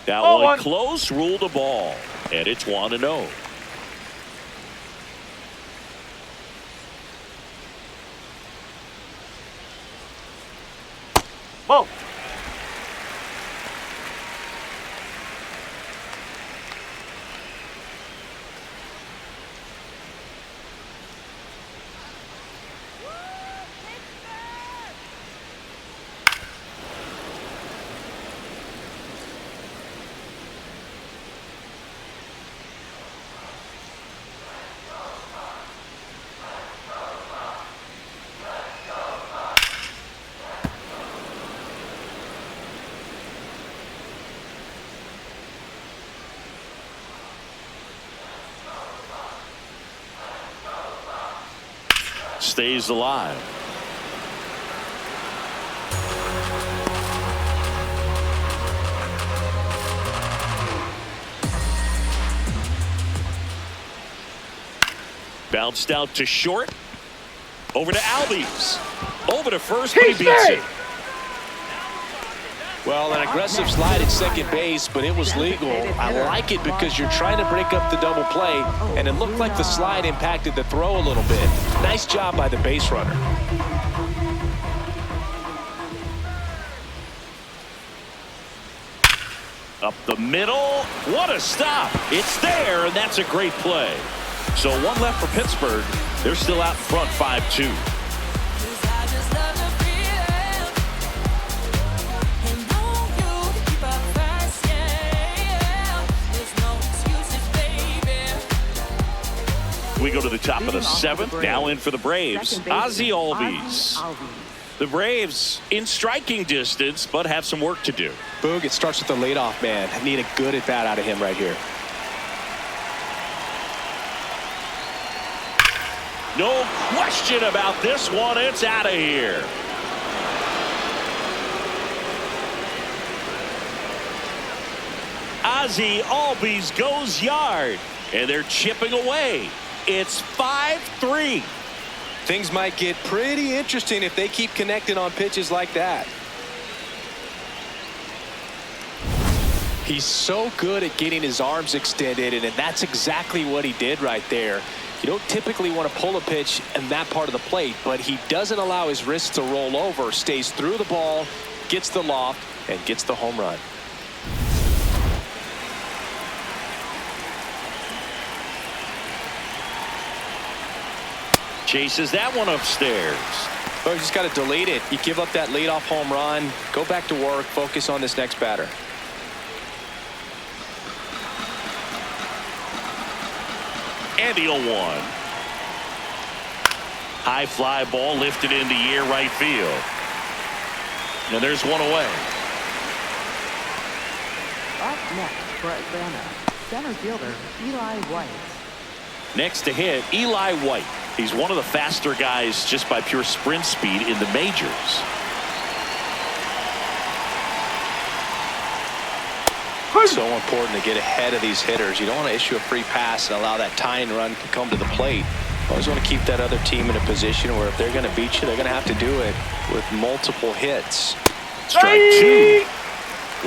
That one close, ruled a ball, and it's 1-0. Whoa. Stays alive. Bounced out to short. Over to Albies. Over to first, but he beats it. Well, an aggressive slide at second base, but it was legal. I like it because you're trying to break up the double play, and it looked like the slide impacted the throw a little bit. Nice job by the base runner. Up the middle. What a stop. It's there, and that's a great play. So one left for Pittsburgh. They're still out in front 5-2. We go to the top of the seventh. Now in for the Braves, Ozzie Albies. The Braves in striking distance, but have some work to do. Boog, it starts with the leadoff man. I need a good at bat out of him right here. No question about this one. It's out of here. Ozzie Albies goes yard, and they're chipping away. It's 5-3. Things might get pretty interesting if they keep connecting on pitches like that. He's so good at getting his arms extended, and that's exactly what he did right there. You don't typically want to pull a pitch in that part of the plate, but he doesn't allow his wrists to roll over, stays through the ball, gets the loft, and gets the home run. Chases that one upstairs. Well, you just got to delete it. You give up that leadoff home run, go back to work, focus on this next batter. And the 0-1. High fly ball lifted into air right field. And there's one away. Up next for Atlanta, center fielder Eli White. Next to hit, Eli White. He's one of the faster guys just by pure sprint speed in the majors. So important to get ahead of these hitters. You don't want to issue a free pass and allow that tying run to come to the plate. Always want to keep that other team in a position where if they're going to beat you, they're going to have to do it with multiple hits. Strike two.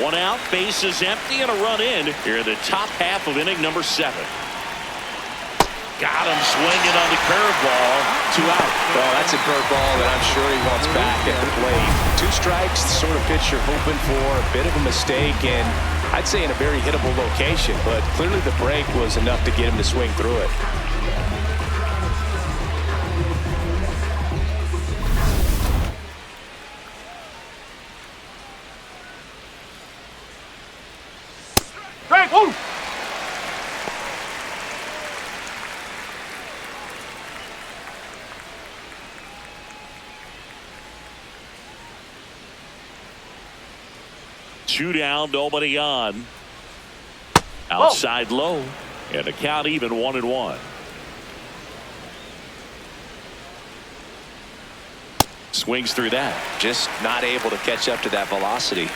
One out, bases empty, and a run in here in the top half of inning number 7. Got him swinging on the curveball. 2 out. Well, that's a curveball that I'm sure he wants back at the plate. 2 strikes, the sort of pitch you're hoping for. A bit of a mistake, and I'd say in a very hittable location, but clearly the break was enough to get him to swing through it. Strike one. Two down, nobody on. Outside low, and the count even 1-1. Swings through that. Just not able to catch up to that velocity.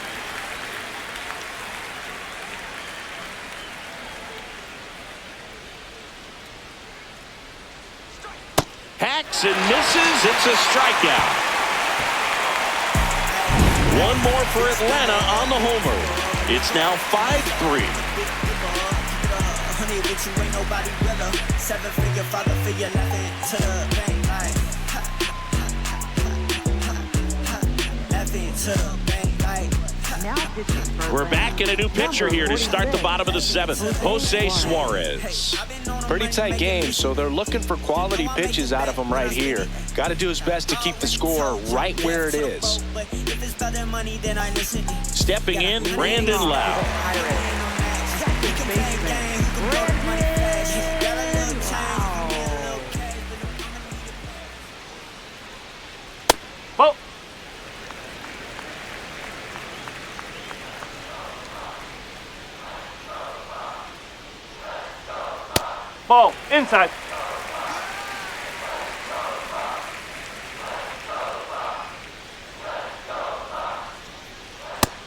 Hacks and misses. It's a strikeout. One more for Atlanta on the homer. It's now 5-3. We're back in a new pitcher here to start the bottom of the 7th. Jose Suarez. Pretty tight game, so they're looking for quality pitches out of him right here. Got to do his best to keep the score right where it is. Stepping in, Brandon Lau. Ball. Ball inside.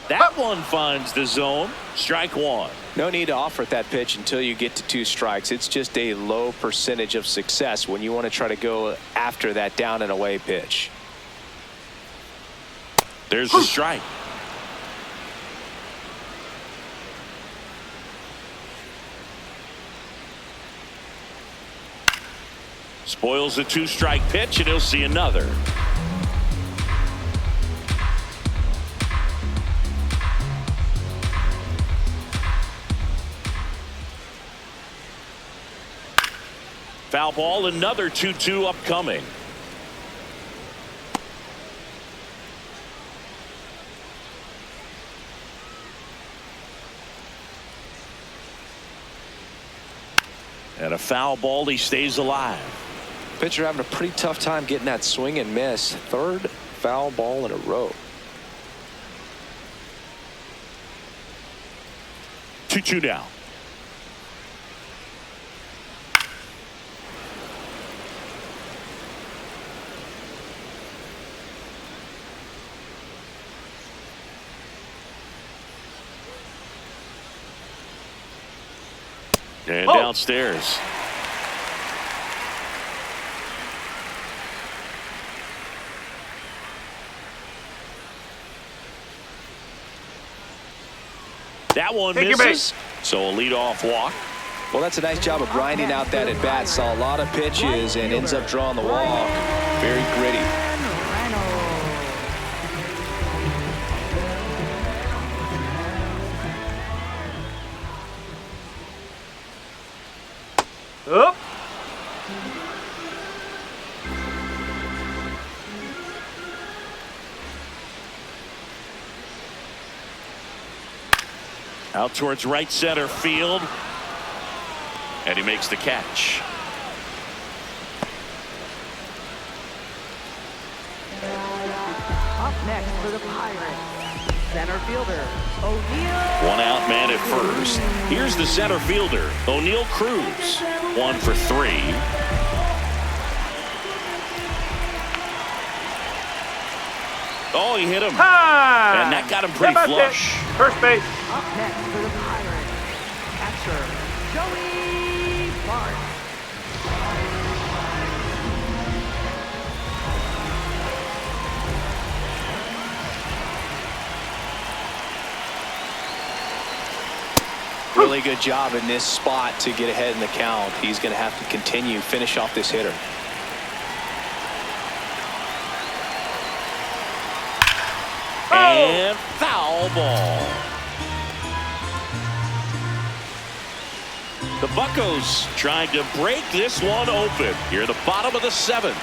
That one finds the zone. Strike one. No need to offer that pitch until you get to 2 strikes. It's just a low percentage of success when you want to try to go after that down and away pitch. There's the strike. Spoils the 2-strike pitch, and he'll see another. Foul ball, another 2-2 upcoming. And a foul ball, he stays alive. Pitcher having a pretty tough time getting that swing and miss. Third foul ball in a row. 2-2 now. And downstairs. That one misses. So a leadoff walk. Well, that's a nice job of grinding out that at bat. Saw a lot of pitches and ends up drawing the walk. Very gritty. Up. Out towards right center field. And he makes the catch. Up next for the Pirates, center fielder, O'Neill. One out man at first. Here's the center fielder, O'Neill Cruz. 1 for 3. Oh, he hit him. Ha! And that got him pretty flush. First base. Up next for the Pirates, catcher, Joey Bart. Really good job in this spot to get ahead in the count. He's going to have to continue, finish off this hitter. And foul ball. The Buccos trying to break this one open here at the bottom of the 7th.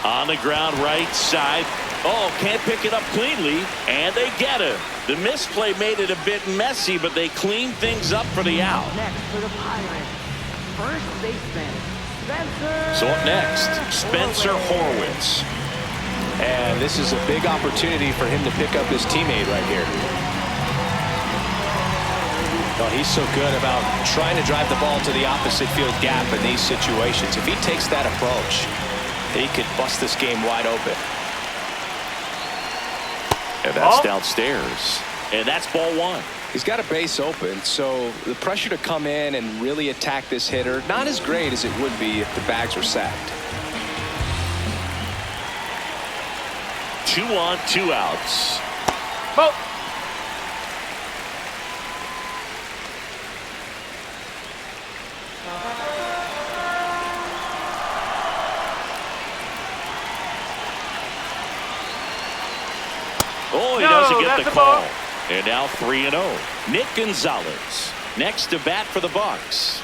On the ground right side. Oh, can't pick it up cleanly, and they get him. The misplay made it a bit messy, but they cleaned things up for the out. Next for the Pirates, first baseman, Spencer. So up next, Spencer Horwitz. And this is a big opportunity for him to pick up his teammate right here. Oh, he's so good about trying to drive the ball to the opposite field gap in these situations. If he takes that approach, he could bust this game wide open. And that's downstairs. And that's ball 1. He's got a base open, so the pressure to come in and really attack this hitter, not as great as it would be if the bags were sacked. 2 on, 2 outs. Ball. Oh, he doesn't get the call. And now 3-0. Nick Gonzalez next to bat for the Bucs.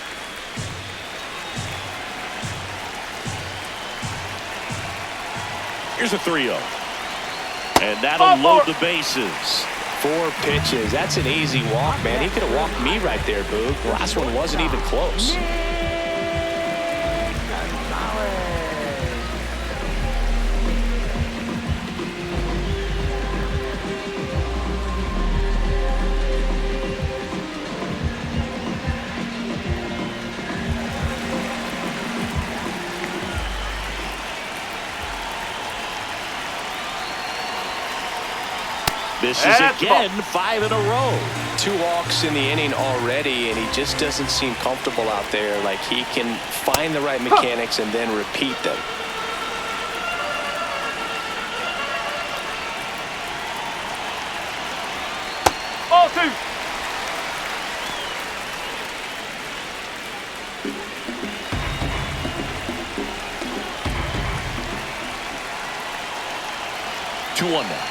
Here's a 3-0. And that'll load the bases. 4 pitches. That's an easy walk, man. He could have walked me right there, Boog. Last one wasn't even close. This is again 5 in a row. 2 walks in the inning already, and he just doesn't seem comfortable out there. Like he can find the right mechanics and then repeat them. Ball 2. 2-1 now.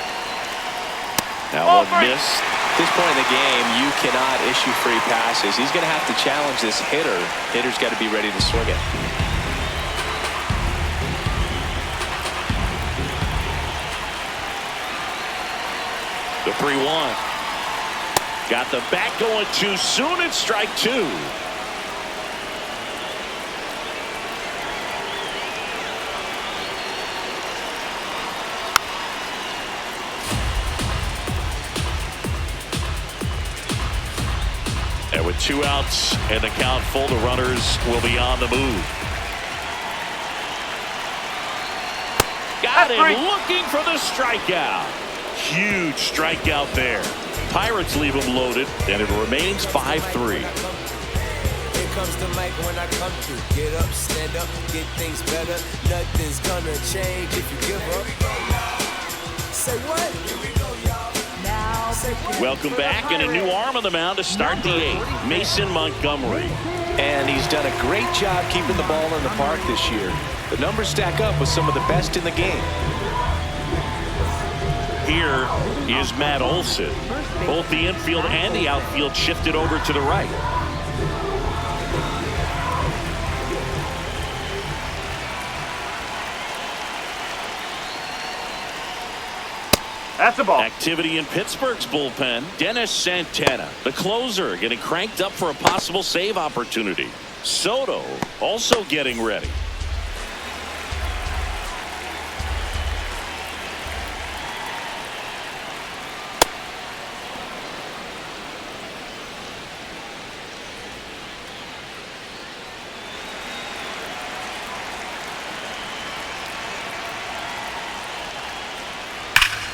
Now one missed. At this point in the game, you cannot issue free passes. He's going to have to challenge this hitter. Hitter's got to be ready to swing it. The 3-1. Got the bat going too soon. It's strike two. And with 2 outs and the count full, the runners will be on the move. Got him looking for the strikeout. Huge strikeout there. Pirates leave him loaded, and it remains 5-3. Here comes the mic when I come through. Get up, stand up, get things better. Nothing's gonna change if you give up. Say what? Welcome back, and a new arm on the mound to start the 8th, Mason Montgomery. And he's done a great job keeping the ball in the park this year. The numbers stack up with some of the best in the game. Here is Matt Olson. Both the infield and the outfield shifted over to the right. That's a ball. Activity in Pittsburgh's bullpen. Dennis Santana, the closer, getting cranked up for a possible save opportunity. Soto also getting ready.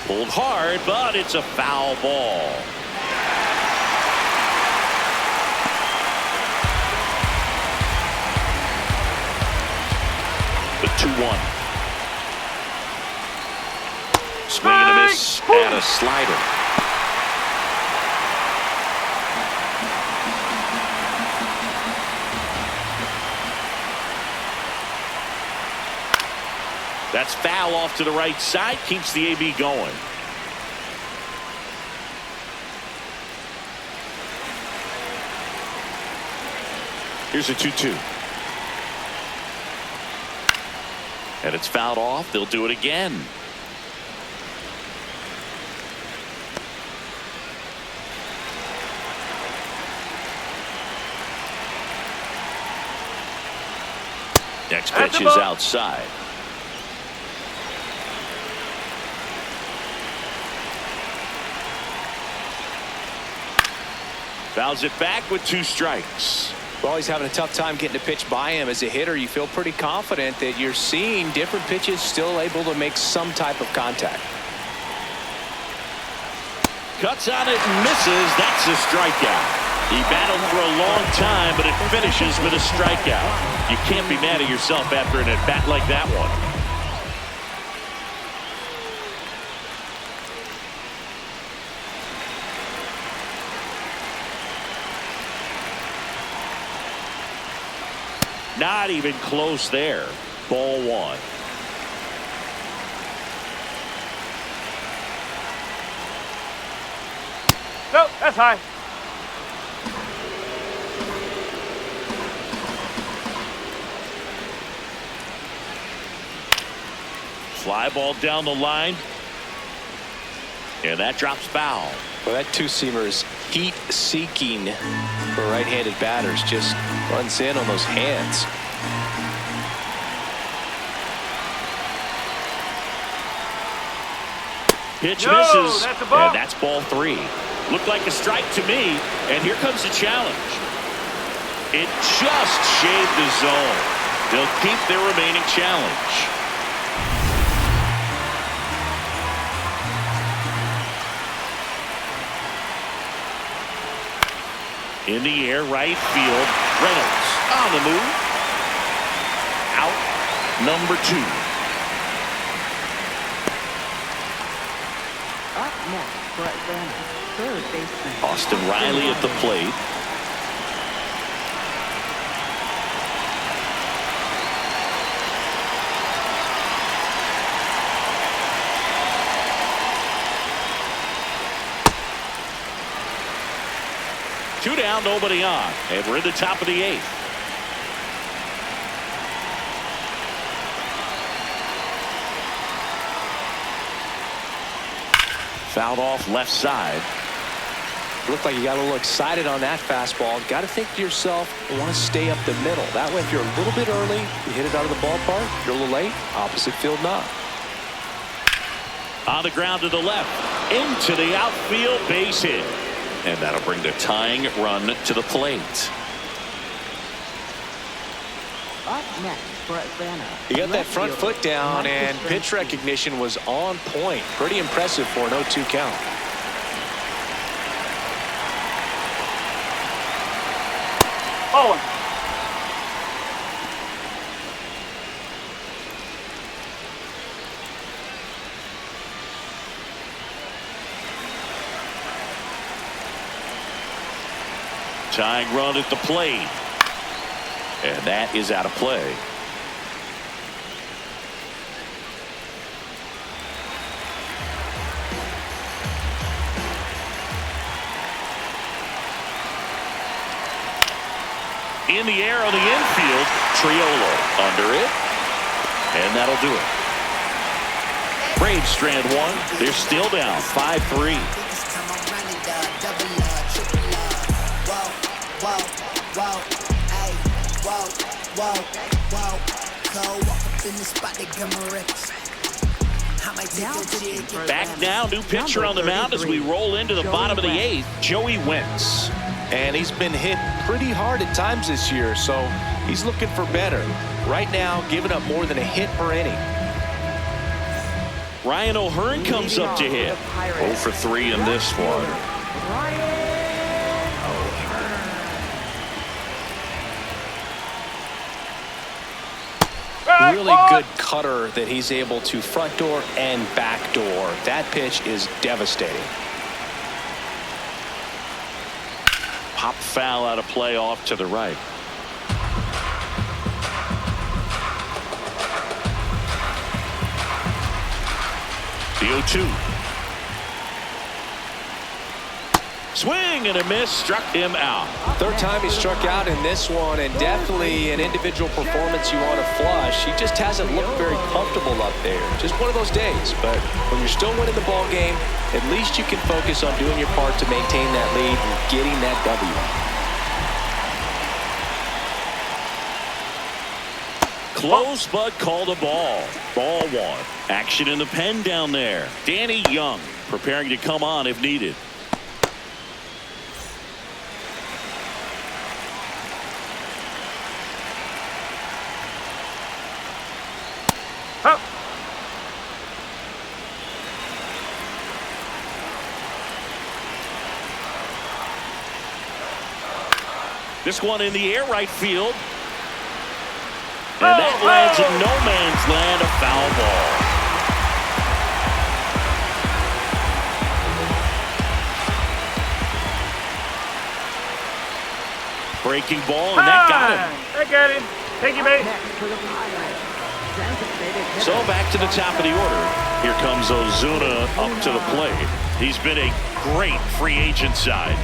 Pulled hard, but it's a foul ball. The 2-1. Swing and a miss and a slider. That's foul off to the right side, keeps the AB going. Here's a 2-2. And it's fouled off. They'll do it again. Next pitch is outside. Fouls it back with 2 strikes. Well, he's having a tough time getting a pitch by him. As a hitter, you feel pretty confident that you're seeing different pitches still able to make some type of contact. Cuts on it and misses. That's a strikeout. He battled for a long time, but it finishes with a strikeout. You can't be mad at yourself after an at-bat like that one. Not even close there. Ball 1. Nope, that's high. Fly ball down the line. And that drops foul. Well, that 2-seamer is heat-seeking for right-handed batters. Just runs in on those hands. Pitch No, misses, that's a ball. and that's ball 3. Looked like a strike to me, and here comes the challenge. It just shaved the zone. They'll keep their remaining challenge. In the air, right field. Reynolds on the move. Out, number 2. Up next for Atlanta, third baseman Austin Riley at the plate. 2 down, nobody on. And we're in the top of the 8th. Fouled off left side. Looked like you got a little excited on that fastball. Got to think to yourself, you want to stay up the middle. That way, if you're a little bit early, you hit it out of the ballpark. If you're a little late, opposite field knock. On the ground to the left. Into the outfield, base hit. And that'll bring the tying run to the plate. Up next for Atlanta. He got that front foot down, and pitch recognition was on point. Pretty impressive for an 0-2 count. Oh. Tying run at the plate. And that is out of play. In the air on the infield, Triolo under it. And that'll do it. Braves strand 1. They're still down 5-3. Back now, new pitcher on the mound as we roll into the bottom of the 8th, Joey Wentz. And he's been hit pretty hard at times this year, so he's looking for better. Right now, giving up more than a hit per inning. Ryan O'Hearn comes up to hit. 0 for 3 in this one. Really good cutter that he's able to front door and back door. That pitch is devastating. Pop foul out of play off to the right. The 0-2. Swing and a miss, struck him out. Third time he struck out in this one, and definitely an individual performance you want to flush. He just hasn't looked very comfortable up there. Just one of those days. But when you're still winning the ball game, at least you can focus on doing your part to maintain that lead and getting that W. Close, but called a ball. Ball 1. Action in the pen down there. Danny Young preparing to come on if needed. This one in the air right field. And that lands in no man's land, a foul ball. Breaking ball, and that got him. I got him. Thank you, mate. So back to the top of the order. Here comes Ozuna up to the plate. He's been a great free agent side.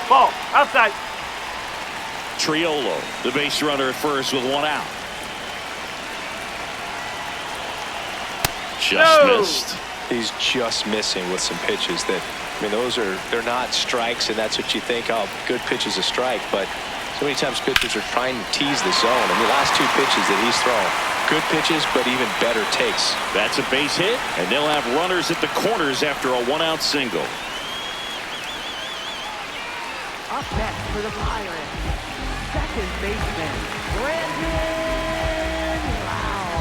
Ball, outside. Triolo, the base runner at first with 1 out. Just missed. He's just missing with some pitches that, I mean, they're not strikes, and that's what you think, oh, good pitch is a strike, but so many times pitchers are trying to tease the zone. I mean, the last 2 pitches that he's thrown, good pitches, but even better takes. That's a base hit, and they'll have runners at the corners after a 1-out single. Up next for the Pirates, second baseman, Brandon Lau.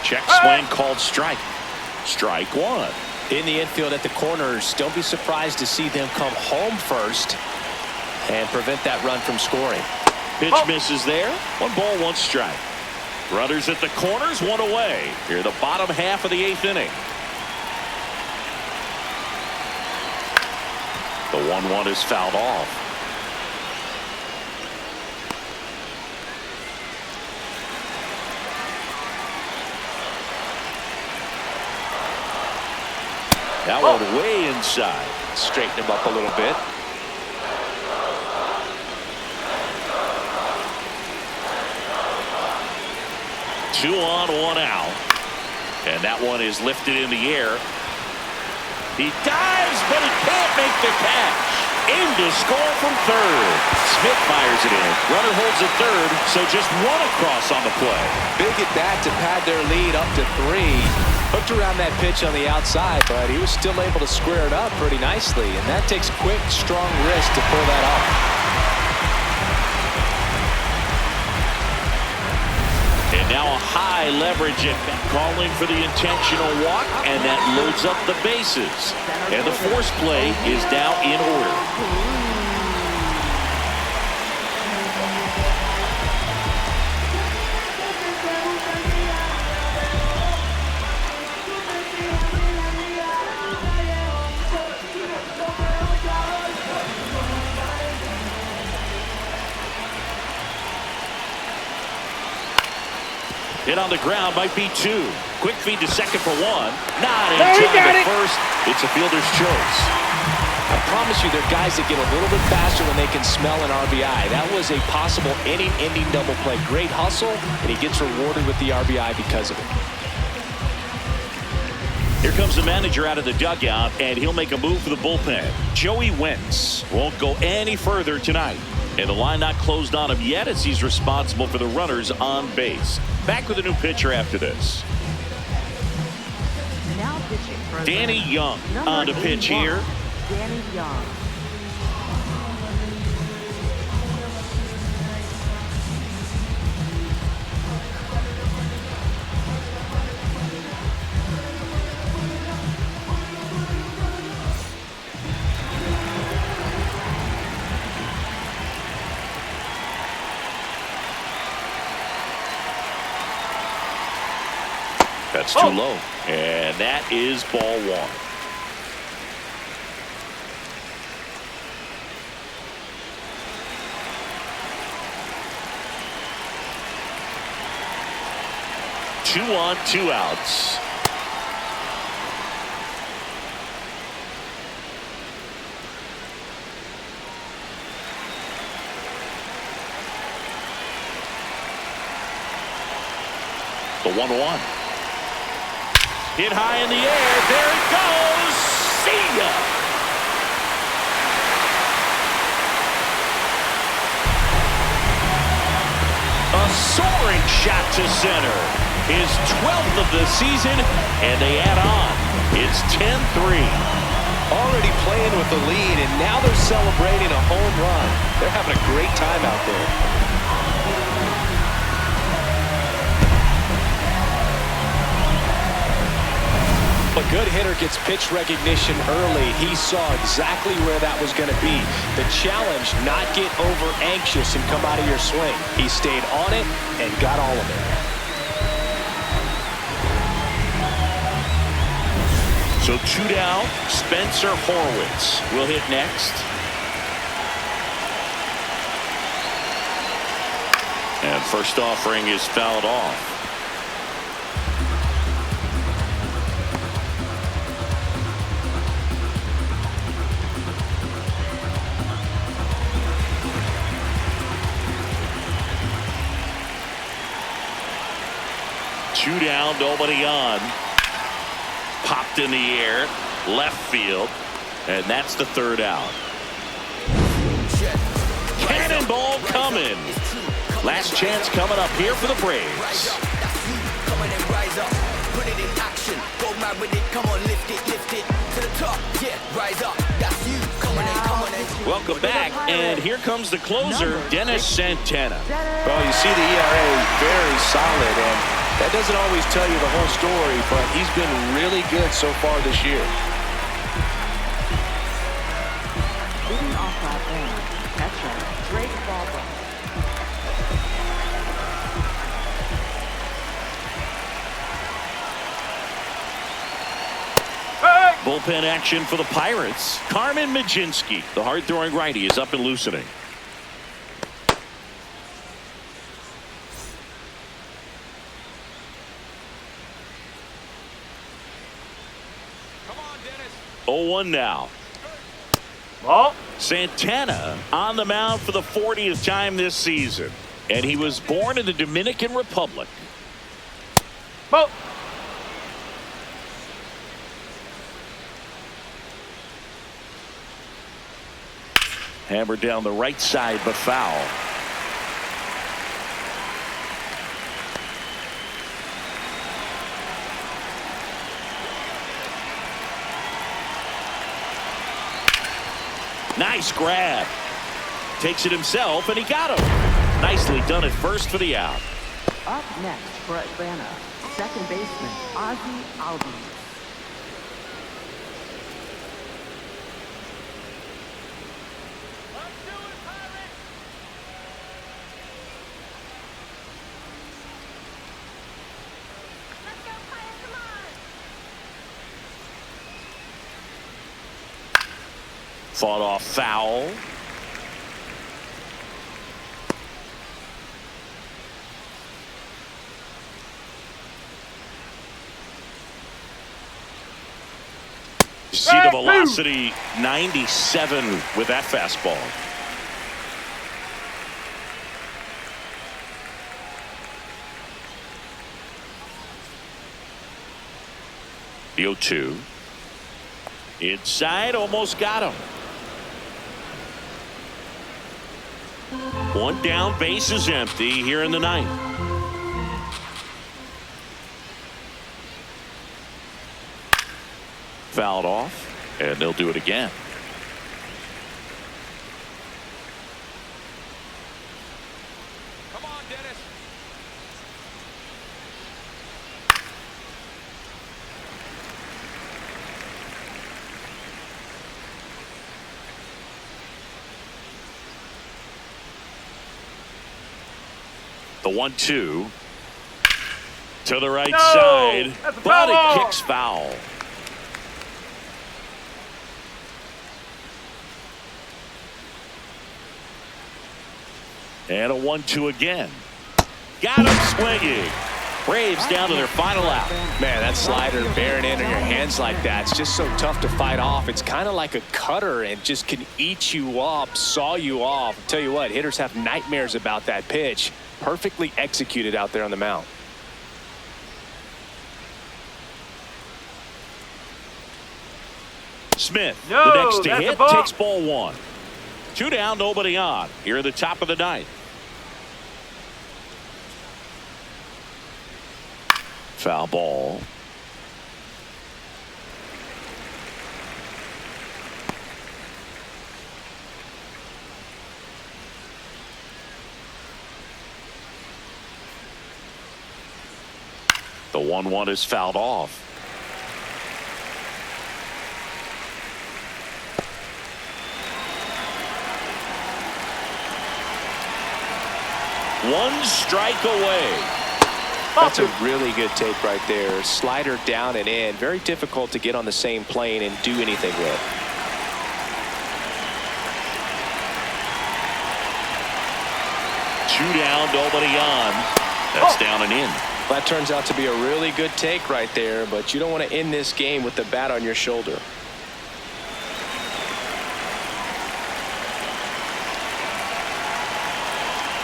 Check swing called strike. Strike 1. In the infield at the corners, don't be surprised to see them come home first and prevent that run from scoring. Pitch misses there. 1 ball, 1 strike. Runners at the corners, one away. Here the bottom half of the 8th inning. The 1-1 is fouled off. That one way inside. Straighten him up a little bit. Two on, one out. And that one is lifted in the air. He dives, but he can't make the catch. In to score from third. Smith fires it in. Runner holds at third, so just one across on the play. Big at bat to pad their lead up to 3. Hooked around that pitch on the outside, but he was still able to square it up pretty nicely. And that takes quick, strong wrist to pull that off. And now a high leverage at bat, calling for the intentional walk, and that loads up the bases. And the force play is now in order. Hit on the ground, might be 2. Quick feed to second for 1. Not in time to first. It's a fielder's choice. I promise you, there are guys that get a little bit faster when they can smell an RBI. That was a possible inning-ending double play. Great hustle, and he gets rewarded with the RBI because of it. Here comes the manager out of the dugout, and he'll make a move for the bullpen. Joey Wentz won't go any further tonight. And the line not closed on him yet as he's responsible for the runners on base. Back with a new pitcher after this. Now pitching for Danny Young on to pitch here. Danny Young. That's too low. And that is ball 1. Two on, 2 outs. The 1-1. Hit high in the air. There it goes. See ya. A soaring shot to center. His 12th of the season, and they add on. It's 10-3. Already playing with the lead, and now they're celebrating a home run. They're having a great time out there. A good hitter gets pitch recognition early. He saw exactly where that was going to be. The challenge, not get over anxious and come out of your swing. He stayed on it and got all of it. So 2 down. Spencer Horwitz will hit next. And first offering is fouled off. Two down, nobody on. Popped in the air, left field, and that's the 3rd out. Cannonball coming. Last chance coming up here for the Braves. Welcome back, and here comes the closer, Dennis Santana. Well, you see the ERA very solid, and that doesn't always tell you the whole story, but he's been really good so far this year. Leading off that inning, catcher Drake Baldwin. Bullpen action for the Pirates. Carmen Majinski, the hard-throwing righty, is up and loosening. Come on, Dennis. 0-1 now. Ball. Santana on the mound for the 40th time this season. And he was born in the Dominican Republic. Ball. Hammered down the right side, but foul. Nice grab. Takes it himself, and he got him. Nicely done at first for the out. Up next for Atlanta, second baseman Ozzie Albies. Let's do it, Pirates! Let's go, Pirates, come on! Fought off foul. You see the velocity, 97 with that fastball. The 0-2. Inside, almost got him. One down, base is empty here in the ninth. Fouled off, and they'll do it again. Come on, Dennis. The 1-2 to the right No, side, that's a but foul. it kicks foul. And a 1-2 again. Got him swinging. Braves down to their final out. Man, that slider bearing in on your hands like that, it's just so tough to fight off. It's kind of like a cutter and just can eat you up, saw you off. I'll tell you what, hitters have nightmares about that pitch. Perfectly executed out there on the mound. Smith, No, the next to that's a hit, ball. takes ball one. 2 down, nobody on. Here at the top of the ninth. Foul ball. The 1-1 is fouled off. One strike away. That's a really good take right there. Slider down and in. Very difficult to get on the same plane and do anything with. Two down, nobody on. That's down and in. That turns out to be a really good take right there, but you don't want to end this game with the bat on your shoulder.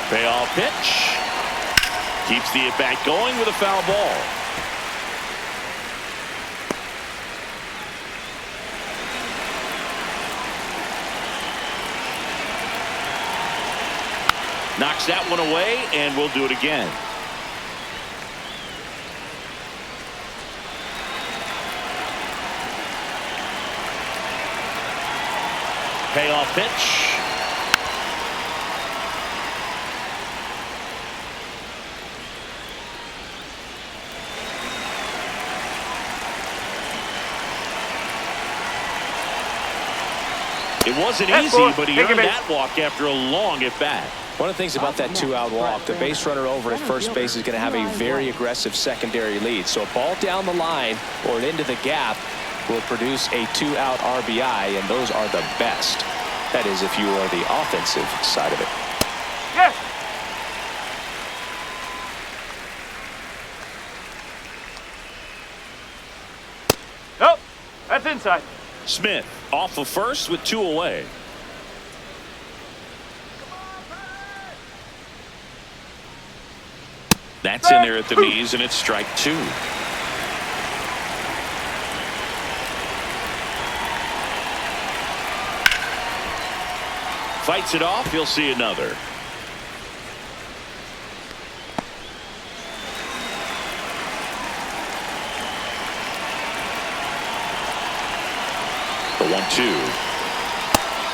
Payoff pitch. Keeps the at-bat going with a foul ball. Knocks that one away, and we'll do it again. Payoff pitch. It wasn't easy, but he earned that walk after a long at-bat. One of the things about that two-out walk, the base runner over at first base is going to have a very aggressive secondary lead. So a ball down the line or into the gap, will produce a 2-out RBI, and those are the best. That is if you are the offensive side of it. Yes. Oh, that's inside. Smith off of first with 2 away. That's in there at the knees, and it's strike 2. Fights it off. He'll see another. The 1-2.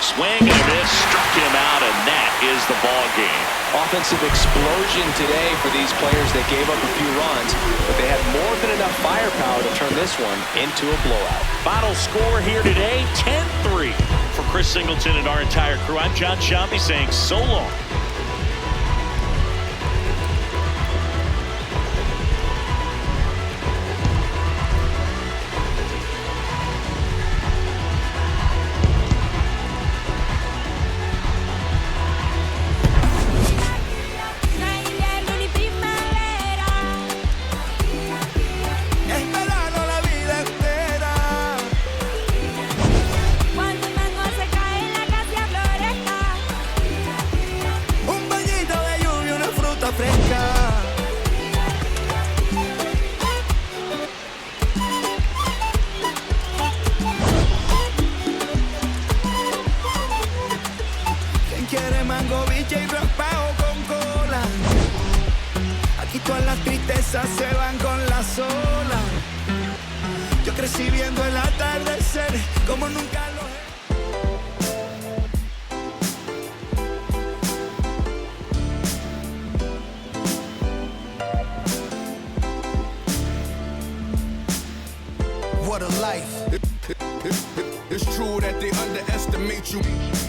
Swing and a miss, struck him out, and that is the ball game. Offensive explosion today for these players that gave up a few runs, but they had more than enough firepower to turn this one into a blowout. Final score here today, 10-3. For Chris Singleton and our entire crew, I'm John Shambi saying so long. Se van con la sola. Yo crecí viendo el atardecer como nunca lo he. What a life. It's true that they underestimate you.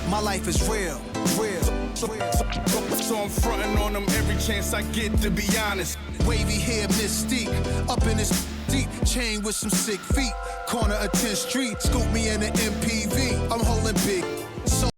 My life is real, real. So I'm fronting on them every chance I get, to be honest. Wavy hair, mystique, up in this deep chain with some sick feet. Corner of 10th Street, scoop me in an MPV. I'm holding big